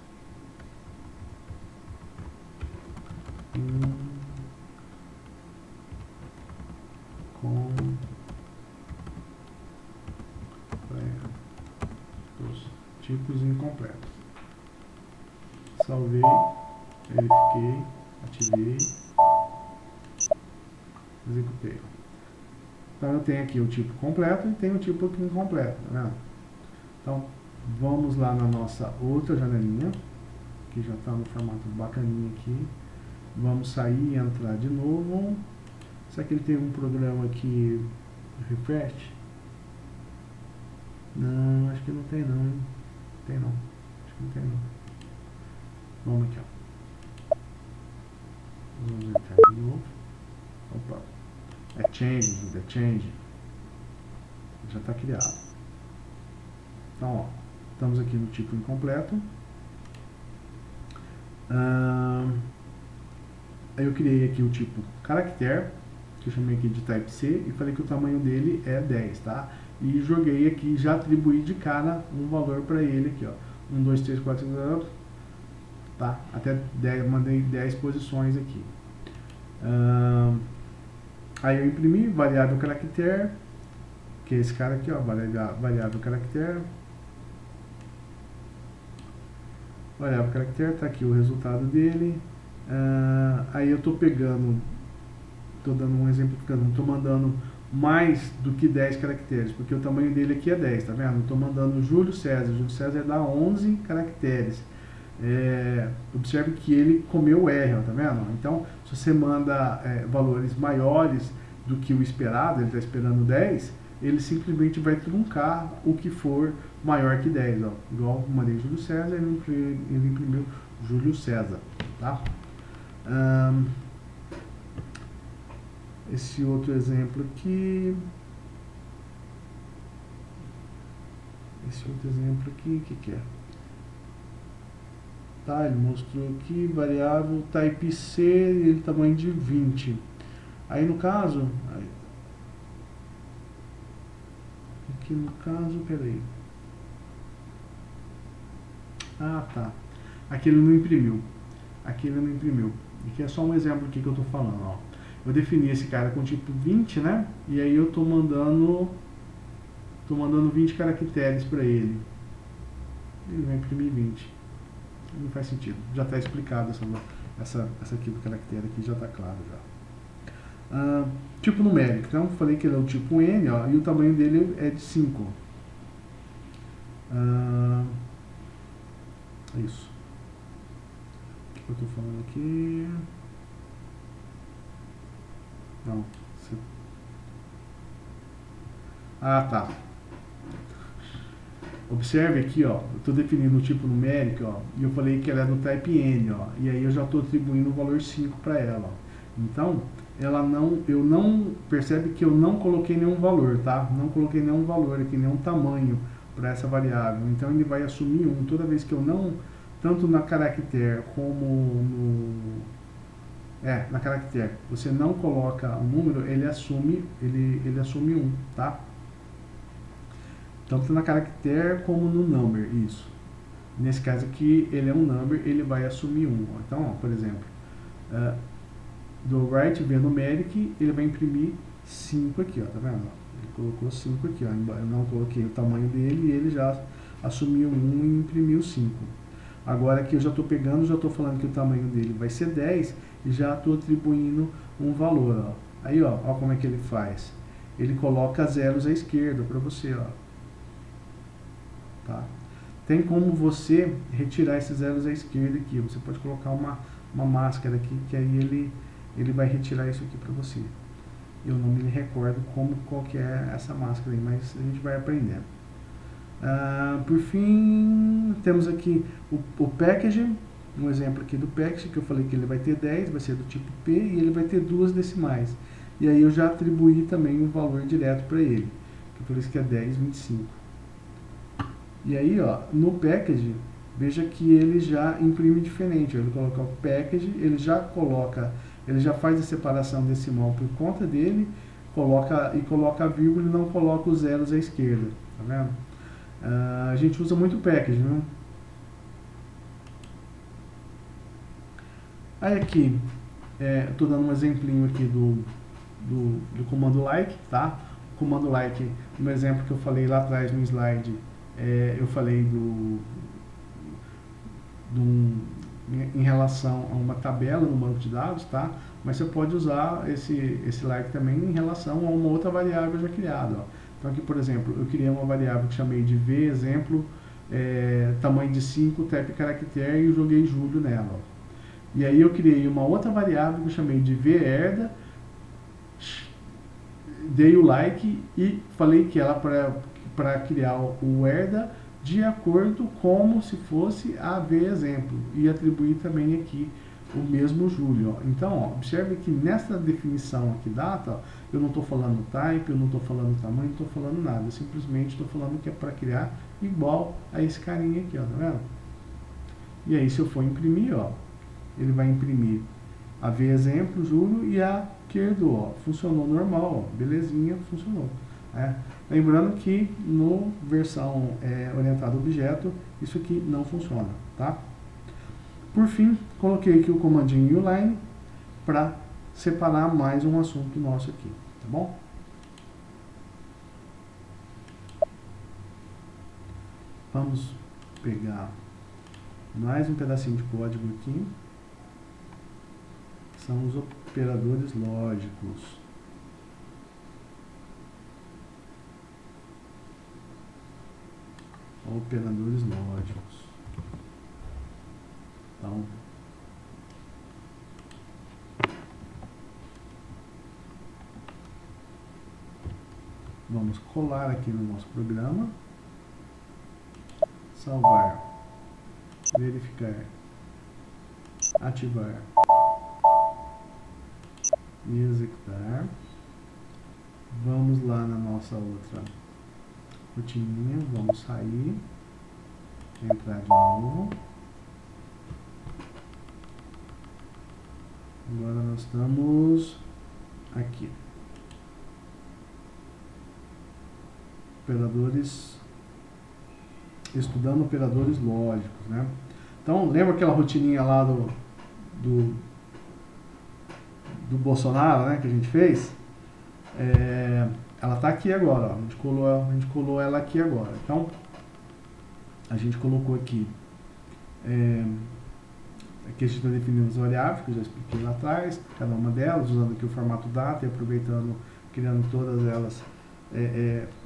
Tipos incompletos. Salvei, verifiquei, ativei, executei. Então eu tenho aqui o tipo completo e tenho o tipo incompleto, tá vendo? Então vamos lá na nossa outra janelinha, que já está no formato bacaninha aqui. Vamos sair e entrar de novo. Será que ele tem um programa aqui, refresh? Não, acho que não tem não. Tem não. Acho que não tem não. Vamos aqui, ó. Vamos entrar de novo. Opa. É change. Já está criado. Então, ó. Estamos aqui no tipo incompleto. Aí eu criei aqui o tipo caractere, que eu chamei aqui de type C, e falei que o tamanho dele é 10, tá? E joguei aqui, já atribuí de cara um valor para ele aqui, ó. 1, 2, 3, 4, 5, tá? Até 10, mandei 10 posições aqui. Aí eu imprimi variável caractere, que é esse cara aqui, ó, variável caractere. Variável caractere, tá aqui o resultado dele. Aí eu tô pegando, tô dando um exemplificando, não tô mandando mais do que 10 caracteres, porque o tamanho dele aqui é 10, tá vendo? Estou mandando Júlio César dá 11 caracteres. Observe que ele comeu o R, ó, tá vendo? Então, se você manda valores maiores do que o esperado, ele está esperando 10, ele simplesmente vai truncar o que for maior que 10, ó. Igual eu mandei Júlio César, ele imprimiu Júlio César, tá? Esse outro exemplo aqui. O que é? Tá, ele mostrou aqui, variável type C, ele tamanho de 20. Aí no caso, aqui no caso, peraí. Ah, tá. Aqui ele não imprimiu. Aqui ele não imprimiu. Aqui é só um exemplo aqui que eu tô falando, ó. Eu defini esse cara com tipo 20, né? E aí eu tô mandando 20 caracteres para ele. Ele vai imprimir 20. Não faz sentido. Já está explicado essa aqui do caractere aqui, já está claro já. Tipo numérico. Então, falei que ele é o tipo N, ó, e o tamanho dele é de 5. Isso. O que eu estou falando aqui? Não. Ah, tá. Observe aqui, ó, eu estou definindo o tipo numérico, ó, e eu falei que ela é do type N, ó, e aí eu já estou atribuindo o valor 5 para ela, ó. Então, percebe que eu não coloquei nenhum valor, tá? Não coloquei nenhum valor aqui, nenhum tamanho para essa variável. Então, ele vai assumir 1 toda vez que eu não, tanto na caractere como na caractere, você não coloca um número, ele assume 1, tá? Tanto na caractere como no number, isso. Nesse caso aqui, ele é um number, ele vai assumir 1. Então, ó, por exemplo, do write v numeric, ele vai imprimir 5 aqui, ó, tá vendo? Ele colocou 5 aqui, ó, eu não coloquei o tamanho dele e ele já assumiu 1 e imprimiu 5. Agora aqui eu já estou pegando, já estou falando que o tamanho dele vai ser 10 e já estou atribuindo um valor, ó. Aí, ó como é que ele faz. Ele coloca zeros à esquerda para você, ó. Tá? Tem como você retirar esses zeros à esquerda aqui. Você pode colocar uma máscara aqui, que aí ele vai retirar isso aqui para você. Eu não me recordo qual que é essa máscara aí, mas a gente vai aprendendo. Por fim, temos aqui o package, um exemplo aqui do package, que eu falei que ele vai ter 10, vai ser do tipo P, e ele vai ter 2 decimais. E aí eu já atribuí também um valor direto para ele, que por isso que é 10, 25. E aí, ó, no package, veja que ele já imprime diferente. Ele coloca o package, ele já faz a separação decimal por conta dele, coloca a vírgula e não coloca os zeros à esquerda, tá vendo? A gente usa muito package, né? Aí aqui, estou dando um exemplinho aqui do comando like, tá? O comando like, um exemplo que eu falei lá atrás no slide, eu falei em relação a uma tabela no banco de dados, tá? Mas você pode usar esse like também em relação a uma outra variável já criada, ó. Então aqui, por exemplo, eu criei uma variável que chamei de v, exemplo, tamanho de 5, type caractere, e joguei Júlio nela, ó. E aí eu criei uma outra variável que eu chamei de v-herda, dei o like e falei que ela para criar o herda de acordo como se fosse a v exemplo, e atribuir também aqui o mesmo Júlio, ó. Então, ó, observe que nessa definição aqui data, ó, eu não estou falando type, eu não estou falando tamanho, não estou falando nada, eu simplesmente estou falando que é para criar igual a esse carinha aqui, ó, tá vendo? E aí se eu for imprimir, ó, ele vai imprimir a v exemplo, Júlio, e a que herdou, ó, funcionou normal, ó, belezinha, funcionou. Lembrando que no versão orientada a objeto, isso aqui não funciona, tá? Por fim, coloquei aqui o comandinho uline para separar mais um assunto nosso aqui, tá bom? Vamos pegar mais um pedacinho de código aqui. São os operadores lógicos. Operadores lógicos. Então, vamos colar aqui no nosso programa, salvar, verificar, ativar e executar. Vamos lá na nossa outra rotininha, vamos sair, entrar de novo. Agora nós estamos aqui. Operadores, estudando operadores lógicos, né? Então, lembra aquela rotininha lá do Bolsonaro, né, que a gente fez? Ela está aqui agora, ó. A gente colou ela aqui agora. Então, a gente colocou aqui, aqui a gente está definindo as variáveis, que eu já expliquei lá atrás, cada uma delas, usando aqui o formato data e aproveitando, criando todas elas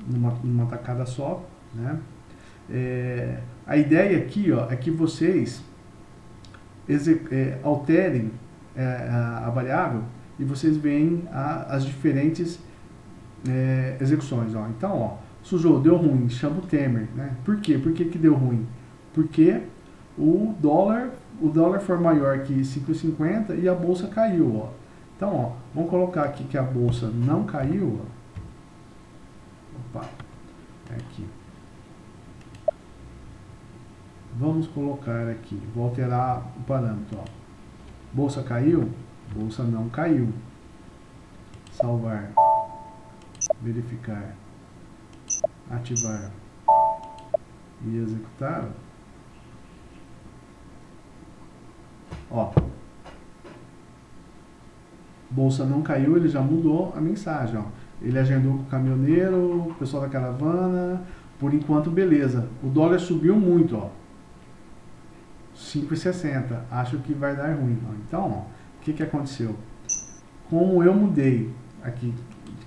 numa tacada só, né? A ideia aqui, ó, é que vocês alterem a variável e vocês veem as diferentes execuções, ó. Então, ó, sujou, deu ruim, chama o Temer, né? Por quê? Por que deu ruim? Porque o dólar foi maior que 5,50 e a bolsa caiu, ó. Então, ó, vamos colocar aqui que a bolsa não caiu, ó. Opa, aqui. Vamos colocar aqui, vou alterar o parâmetro, ó. Bolsa caiu? Bolsa não caiu. Salvar. Verificar. Ativar. E executar. Ó. Bolsa não caiu, ele já mudou a mensagem, ó. Ele agendou com o caminhoneiro, o pessoal da caravana. Por enquanto, beleza. O dólar subiu muito, ó. 5,60. Acho que vai dar ruim. Ó. Então, ó, o que aconteceu? Como eu mudei aqui,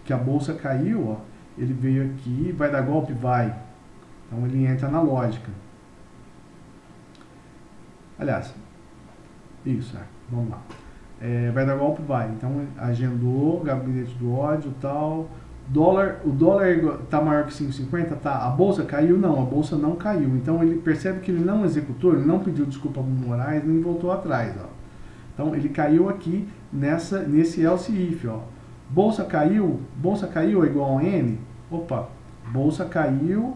que a bolsa caiu, ó, ele veio aqui, vai dar golpe? Vai. Então, ele entra na lógica. Aliás, isso, vamos lá. Vai dar golpe? Vai. Então, agendou, gabinete do ódio e tal. O dólar está maior que 5,50? Tá. A bolsa caiu? Não, a bolsa não caiu. Então, ele percebe que ele não executou, ele não pediu desculpa para o Moraes, nem voltou atrás. Ó. Então, ele caiu aqui nesse else if. Ó. Bolsa caiu é igual a N? Opa, bolsa caiu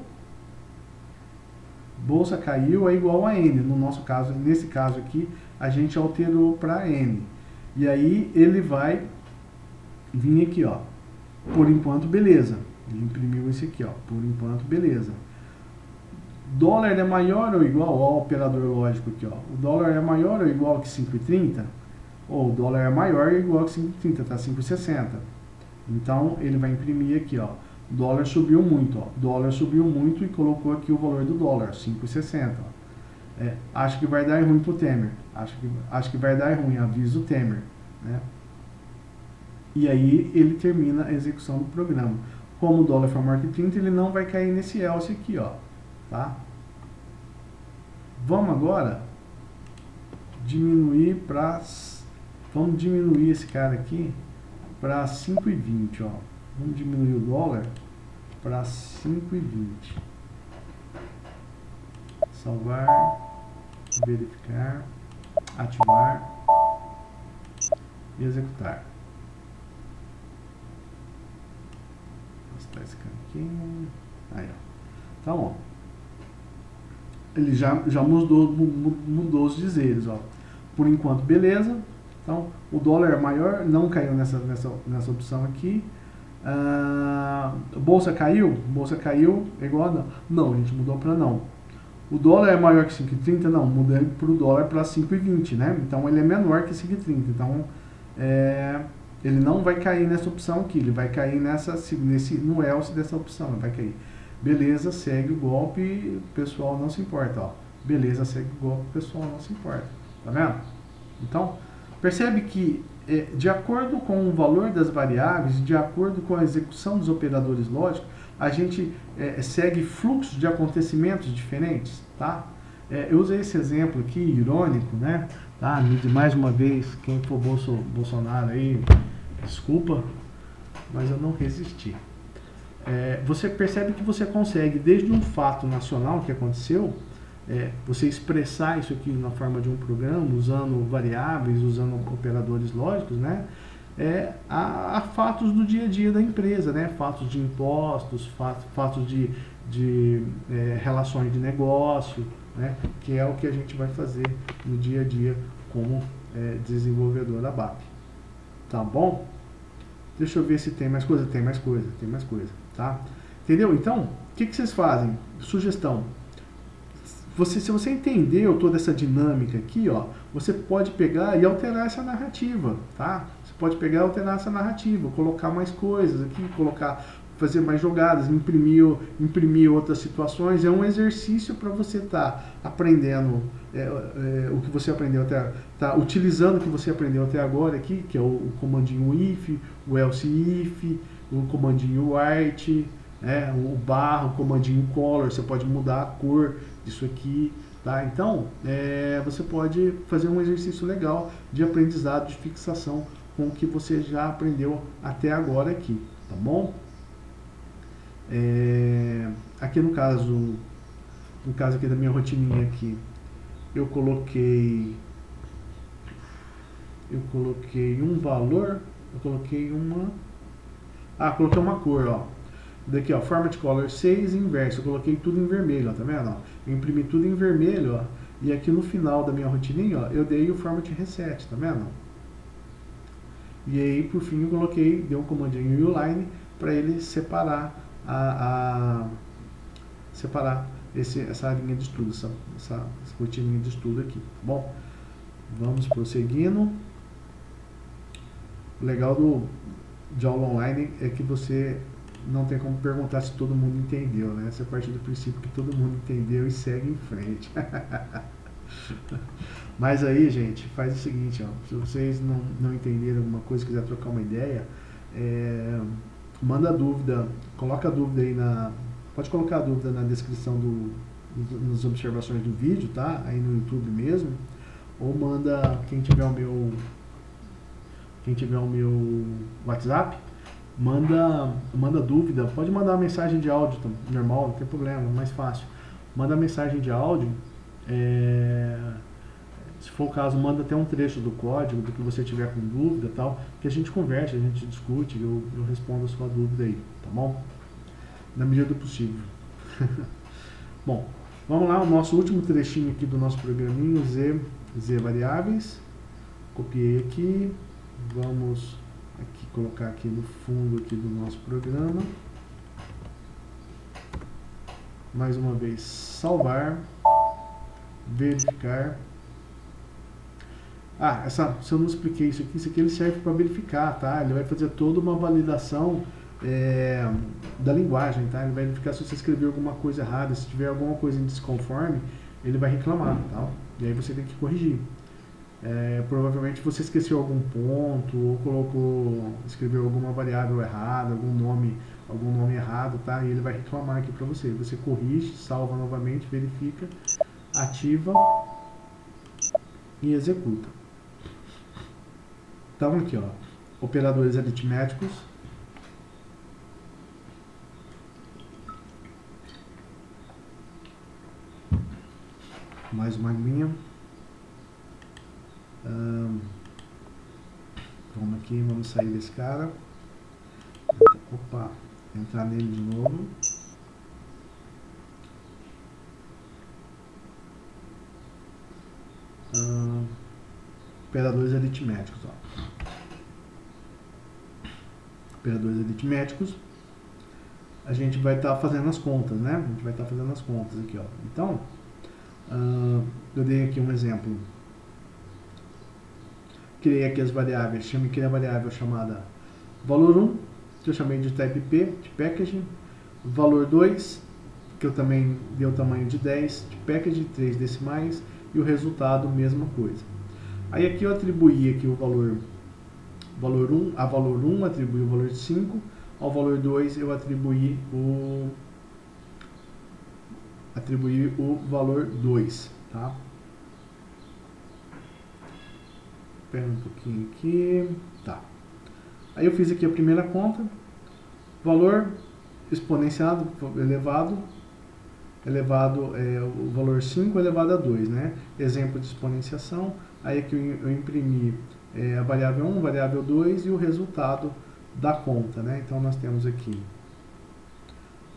é igual a N. No nosso caso, nesse caso aqui, a gente alterou para N. E aí, ele vai vir aqui, ó. Por enquanto, beleza. Ele imprimiu esse aqui, ó. Por enquanto, beleza. Dólar é maior ou igual ao operador lógico aqui, ó. O dólar é maior ou igual que 5,30? Ou o dólar é maior ou igual que 5,30, tá 5,60. Então, ele vai imprimir aqui, ó. Dólar subiu muito, ó. Dólar subiu muito e colocou aqui o valor do dólar, 5,60. Acho que vai dar ruim pro Temer. Acho que vai dar ruim, avisa o Temer, né? E aí ele termina a execução do programa. Como o dólar for maior que 30, ele não vai cair nesse else aqui, ó, tá? Vamos agora diminuir para... Vamos diminuir esse cara aqui para 5,20, ó. Vamos diminuir o dólar para 5,20. Salvar, verificar, ativar e executar. Esse cantinho. Aí, ó. Então, ó, ele já mudou os dizeres, ó. Por enquanto, beleza. Então, o dólar é maior, não caiu nessa opção aqui. Bolsa caiu? Bolsa caiu é igual a não. Não, a gente mudou para não. O dólar é maior que 5,30? Não, mudei para o dólar para 5,20, né? Então, ele é menor que 5,30. Então, ele não vai cair nessa opção aqui, ele vai cair no else dessa opção, ele vai cair. Beleza, segue o golpe, o pessoal não se importa, ó. Beleza, segue o golpe, o pessoal não se importa. Tá vendo? Então, percebe que de acordo com o valor das variáveis, de acordo com a execução dos operadores lógicos, a gente segue fluxos de acontecimentos diferentes, tá? Eu usei esse exemplo aqui, irônico, né? Tá? Mais uma vez, quem for Bolsonaro aí, desculpa, mas eu não resisti. Você percebe que você consegue, desde um fato nacional que aconteceu, você expressar isso aqui na forma de um programa, usando variáveis, usando operadores lógicos, né? A fatos do dia a dia da empresa, né? Fatos de impostos, fatos de relações de negócio, né? Que é o que a gente vai fazer no dia a dia como desenvolvedor da BAP. Tá bom? Deixa eu ver se tem mais coisa. Tem mais coisa, tem mais coisa, tá? Entendeu? Então, o que vocês fazem? Sugestão. Se você entendeu toda essa dinâmica aqui, ó, você pode pegar e alterar essa narrativa, tá? Você pode pegar e alterar essa narrativa, colocar mais coisas aqui, fazer mais jogadas, imprimir outras situações. É um exercício para você estar aprendendo o que você aprendeu tá utilizando o que você aprendeu até agora aqui, que é o comandinho if, o else if, o comandinho write, o barra, o comandinho color. Você pode mudar a cor disso aqui, tá? Então, você pode fazer um exercício legal de aprendizado, de fixação com o que você já aprendeu até agora aqui, tá bom? Aqui no caso aqui da minha rotininha aqui, eu coloquei um valor, coloquei uma cor, ó. Daqui, ó, Format Color 6 inverso, eu coloquei tudo em vermelho, ó, tá vendo? Ó? Eu imprimi tudo em vermelho, ó, e aqui no final da minha rotininha, ó, eu dei o Format Reset, tá vendo? E aí, por fim, eu dei um comandinho Uline para ele separar essa linha de estudo, essa rotininha de estudo aqui, tá bom? Vamos prosseguindo. O legal de aula online é que você não tem como perguntar se todo mundo entendeu, né? Você parte do princípio que todo mundo entendeu e segue em frente. Mas aí, gente, faz o seguinte, ó, se vocês não entenderam alguma coisa, quiser trocar uma ideia, manda dúvida, coloca a dúvida aí pode colocar a dúvida na descrição nas observações do vídeo, tá? Aí no YouTube mesmo, ou manda, quem tiver o meu WhatsApp, manda dúvida, pode mandar uma mensagem de áudio, normal, não tem problema, mais fácil. Manda mensagem de áudio, se for o caso, manda até um trecho do código, do que você tiver com dúvida e tal, que a gente conversa, a gente discute, eu respondo a sua dúvida aí, tá bom? Na medida do possível. Bom, vamos lá, o nosso último trechinho aqui do nosso programinho, Z variáveis. Copiei aqui, vamos aqui colocar aqui no fundo aqui do nosso programa. Mais uma vez, salvar, verificar. Se eu não expliquei isso aqui ele serve para verificar, tá? Ele vai fazer toda uma validação da linguagem, tá? Ele vai verificar se você escreveu alguma coisa errada, se tiver alguma coisa em desconforme, ele vai reclamar, tá? E aí você tem que corrigir. Provavelmente você esqueceu algum ponto, ou escreveu alguma variável errada, algum nome errado, tá? E ele vai reclamar aqui para você. Você corrige, salva novamente, verifica, ativa e executa. Então aqui, ó, operadores aritméticos. Mais uma linha. Vamos aqui, vamos sair desse cara. Opa, entrar nele de novo. Operadores aritméticos, ó. Operadores aritméticos. A gente vai estar fazendo as contas, né? A gente vai estar fazendo as contas aqui, ó. Então, eu dei aqui um exemplo. Criei aqui as variáveis, criei a variável chamada valor 1, que eu chamei de type P, de package, valor 2, que eu também dei o tamanho de 10, de package, 3 decimais, e o resultado, mesma coisa. Aí aqui eu atribuí aqui o valor 1, a valor 1 atribuí o valor 5, ao valor 2 eu atribuí o valor 2, tá? Espera um pouquinho aqui, tá. Aí eu fiz aqui a primeira conta, valor exponenciado, elevado o valor 5 elevado a 2, né? Exemplo de exponenciação. Aí aqui eu imprimi a variável 1, variável 2 e o resultado da conta, né? Então nós temos aqui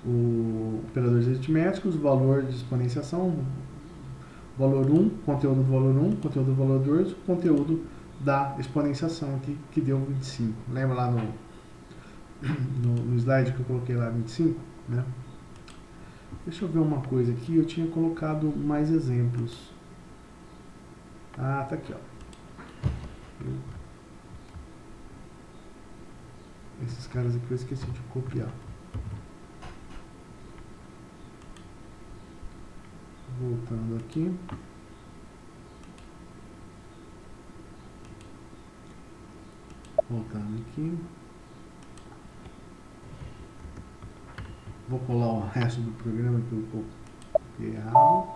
o operadores aritméticos, valor de exponenciação, valor 1, conteúdo do valor 1, conteúdo do valor 2, conteúdo da exponenciação aqui, que deu 25. Lembra lá no slide que eu coloquei lá, 25, né? Deixa eu ver uma coisa aqui, eu tinha colocado mais exemplos. Ah, tá aqui, ó. Esses caras aqui eu esqueci de copiar. Voltando aqui. Voltando aqui. Vou colar o resto do programa que eu copiei errado.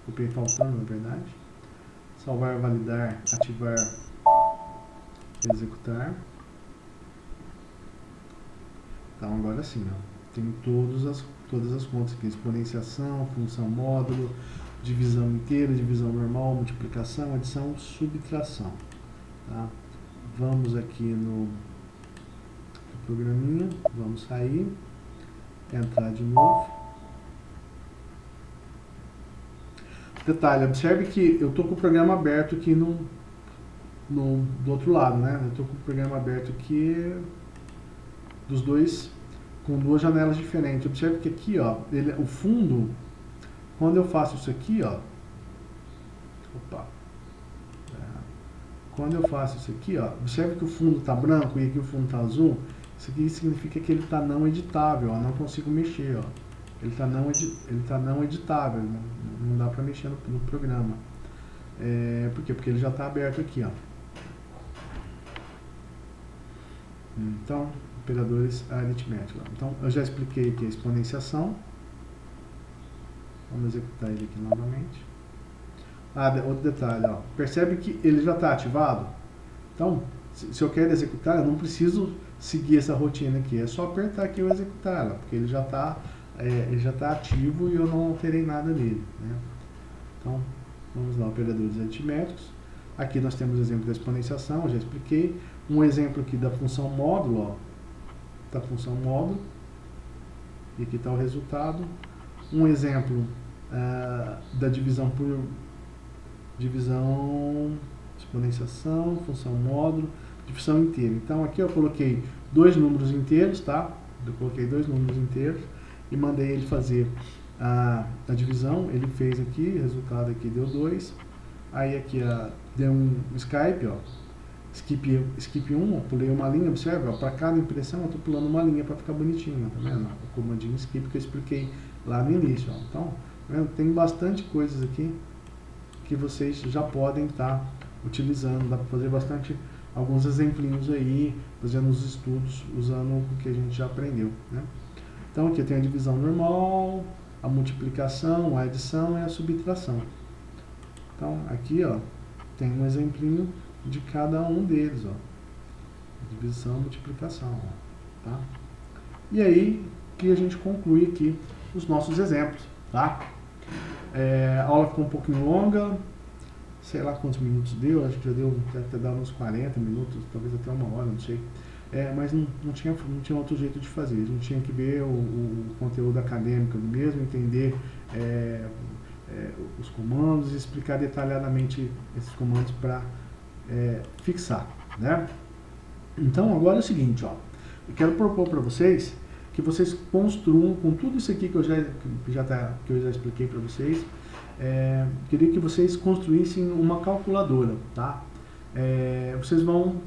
Copiei faltando, na verdade. Salvar, validar, ativar, executar. Então agora sim, ó, tem todas as contas aqui: exponenciação, função módulo, divisão inteira, divisão normal, multiplicação, adição, subtração. Tá? Vamos aqui no programinha, vamos sair, entrar de novo. Detalhe, observe que eu estou com o programa aberto aqui do outro lado, né? Eu estou com o programa aberto aqui dos dois, com duas janelas diferentes. Observe que aqui, ó, o fundo, quando eu faço isso aqui, ó, quando eu faço isso aqui, ó, observe que o fundo está branco e aqui o fundo está azul. Isso aqui significa que ele está não editável, ó, não consigo mexer, ó. Ele está não editável, não dá para mexer no programa. Por quê? Porque ele já está aberto aqui, ó. Então, operadores aritméticos. Então, eu já expliquei aqui a exponenciação. Vamos executar ele aqui novamente. Outro detalhe, ó. Percebe que ele já está ativado? Então, se eu quero executar, eu não preciso seguir essa rotina aqui. É só apertar aqui e executar ela, porque ele já está ativo e eu não alterei nada nele, né? Então, vamos lá, operadores aritméticos. Aqui nós temos o exemplo da exponenciação, eu já expliquei. Um exemplo aqui da função módulo, ó, da função módulo. E aqui está o resultado. Um exemplo da divisão por exponenciação, função módulo, divisão inteira. Então aqui eu coloquei dois números inteiros, tá? Eu coloquei dois números inteiros e mandei ele fazer a divisão. Ele fez aqui, o resultado aqui deu 2. Aí aqui deu um Skype, ó, skip 1, pulei uma linha, observa, para cada impressão eu estou pulando uma linha para ficar bonitinho, tá vendo? O comandinho skip que eu expliquei lá no início, ó. Então, tá vendo? Tem bastante coisas aqui que vocês já podem estar utilizando, dá para fazer alguns exemplinhos aí, fazendo os estudos, usando o que a gente já aprendeu, né? Então aqui eu tenho a divisão normal, a multiplicação, a adição e a subtração. Então aqui, ó, tem um exemplinho de cada um deles, ó. Divisão, multiplicação, ó, tá? E aí que a gente conclui aqui os nossos exemplos, tá? A aula ficou um pouquinho longa, sei lá quantos minutos deu, acho que já deve ter dado uns 40 minutos, talvez até uma hora, não sei. Mas não tinha outro jeito de fazer, a gente tinha que ver o conteúdo acadêmico mesmo, entender os comandos e explicar detalhadamente esses comandos para fixar, né? Então agora é o seguinte, ó, eu quero propor para vocês que vocês construam com tudo isso aqui que eu já expliquei para vocês. Queria que vocês construíssem uma calculadora, tá? Vocês vão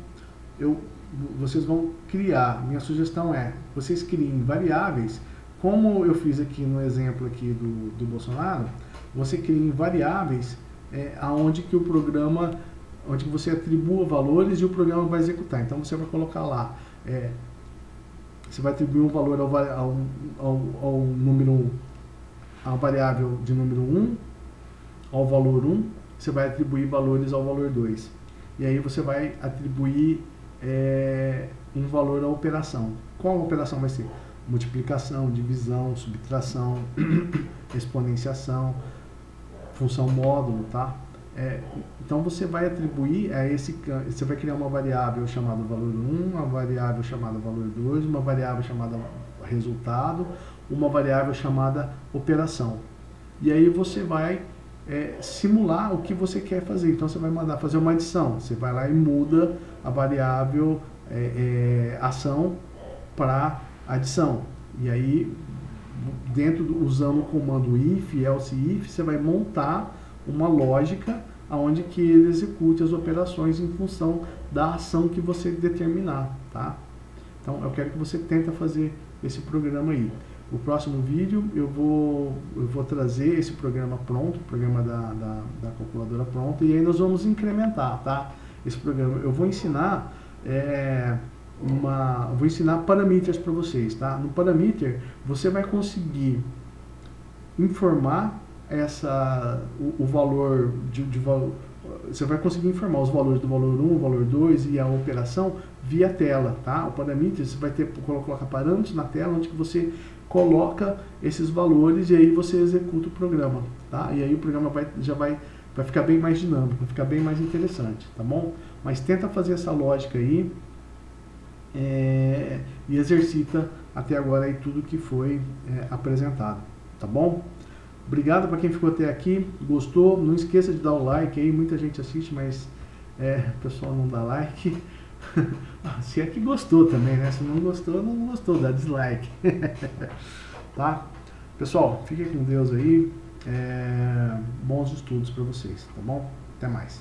criar, minha sugestão é, vocês criem variáveis, como eu fiz aqui no exemplo aqui do Bolsonaro, você cria variáveis aonde que o programa, onde você atribua valores e o programa vai executar. Então você vai colocar lá, você vai atribuir um valor ao número, à variável de número 1, ao valor 1, você vai atribuir valores ao valor 2. E aí você vai atribuir um valor à operação. Qual a operação vai ser? Multiplicação, divisão, subtração, exponenciação, função módulo, tá? Então você vai atribuir você vai criar uma variável chamada valor 1, uma variável chamada valor 2, uma variável chamada resultado, uma variável chamada operação. E aí você vai simular o que você quer fazer. Então você vai mandar fazer uma adição, você vai lá e muda a variável ação para adição. E aí, usando o comando if, else if, você vai montar uma lógica onde que ele execute as operações em função da ação que você determinar, tá? Então, eu quero que você tente fazer esse programa aí. O próximo vídeo eu vou trazer esse programa pronto, o programa da calculadora pronto, e aí nós vamos incrementar, tá? Esse programa. Eu vou ensinar parâmetros para vocês, tá? No parameter, você vai conseguir informar o valor você vai conseguir informar os valores do valor 1, o valor 2 e a operação via tela, tá? O parâmetro, você vai colocar parâmetros na tela onde que você coloca esses valores e aí você executa o programa, tá? E aí o programa vai ficar bem mais dinâmico, vai ficar bem mais interessante, tá bom? Mas tenta fazer essa lógica aí e exercita até agora aí tudo que foi apresentado, tá bom? Obrigado para quem ficou até aqui, gostou, não esqueça de dar o like aí, muita gente assiste, mas o pessoal não dá like. Se é que gostou também, né? Se não gostou, dá dislike. Tá? Pessoal, fiquem com Deus aí, bons estudos para vocês, tá bom? Até mais.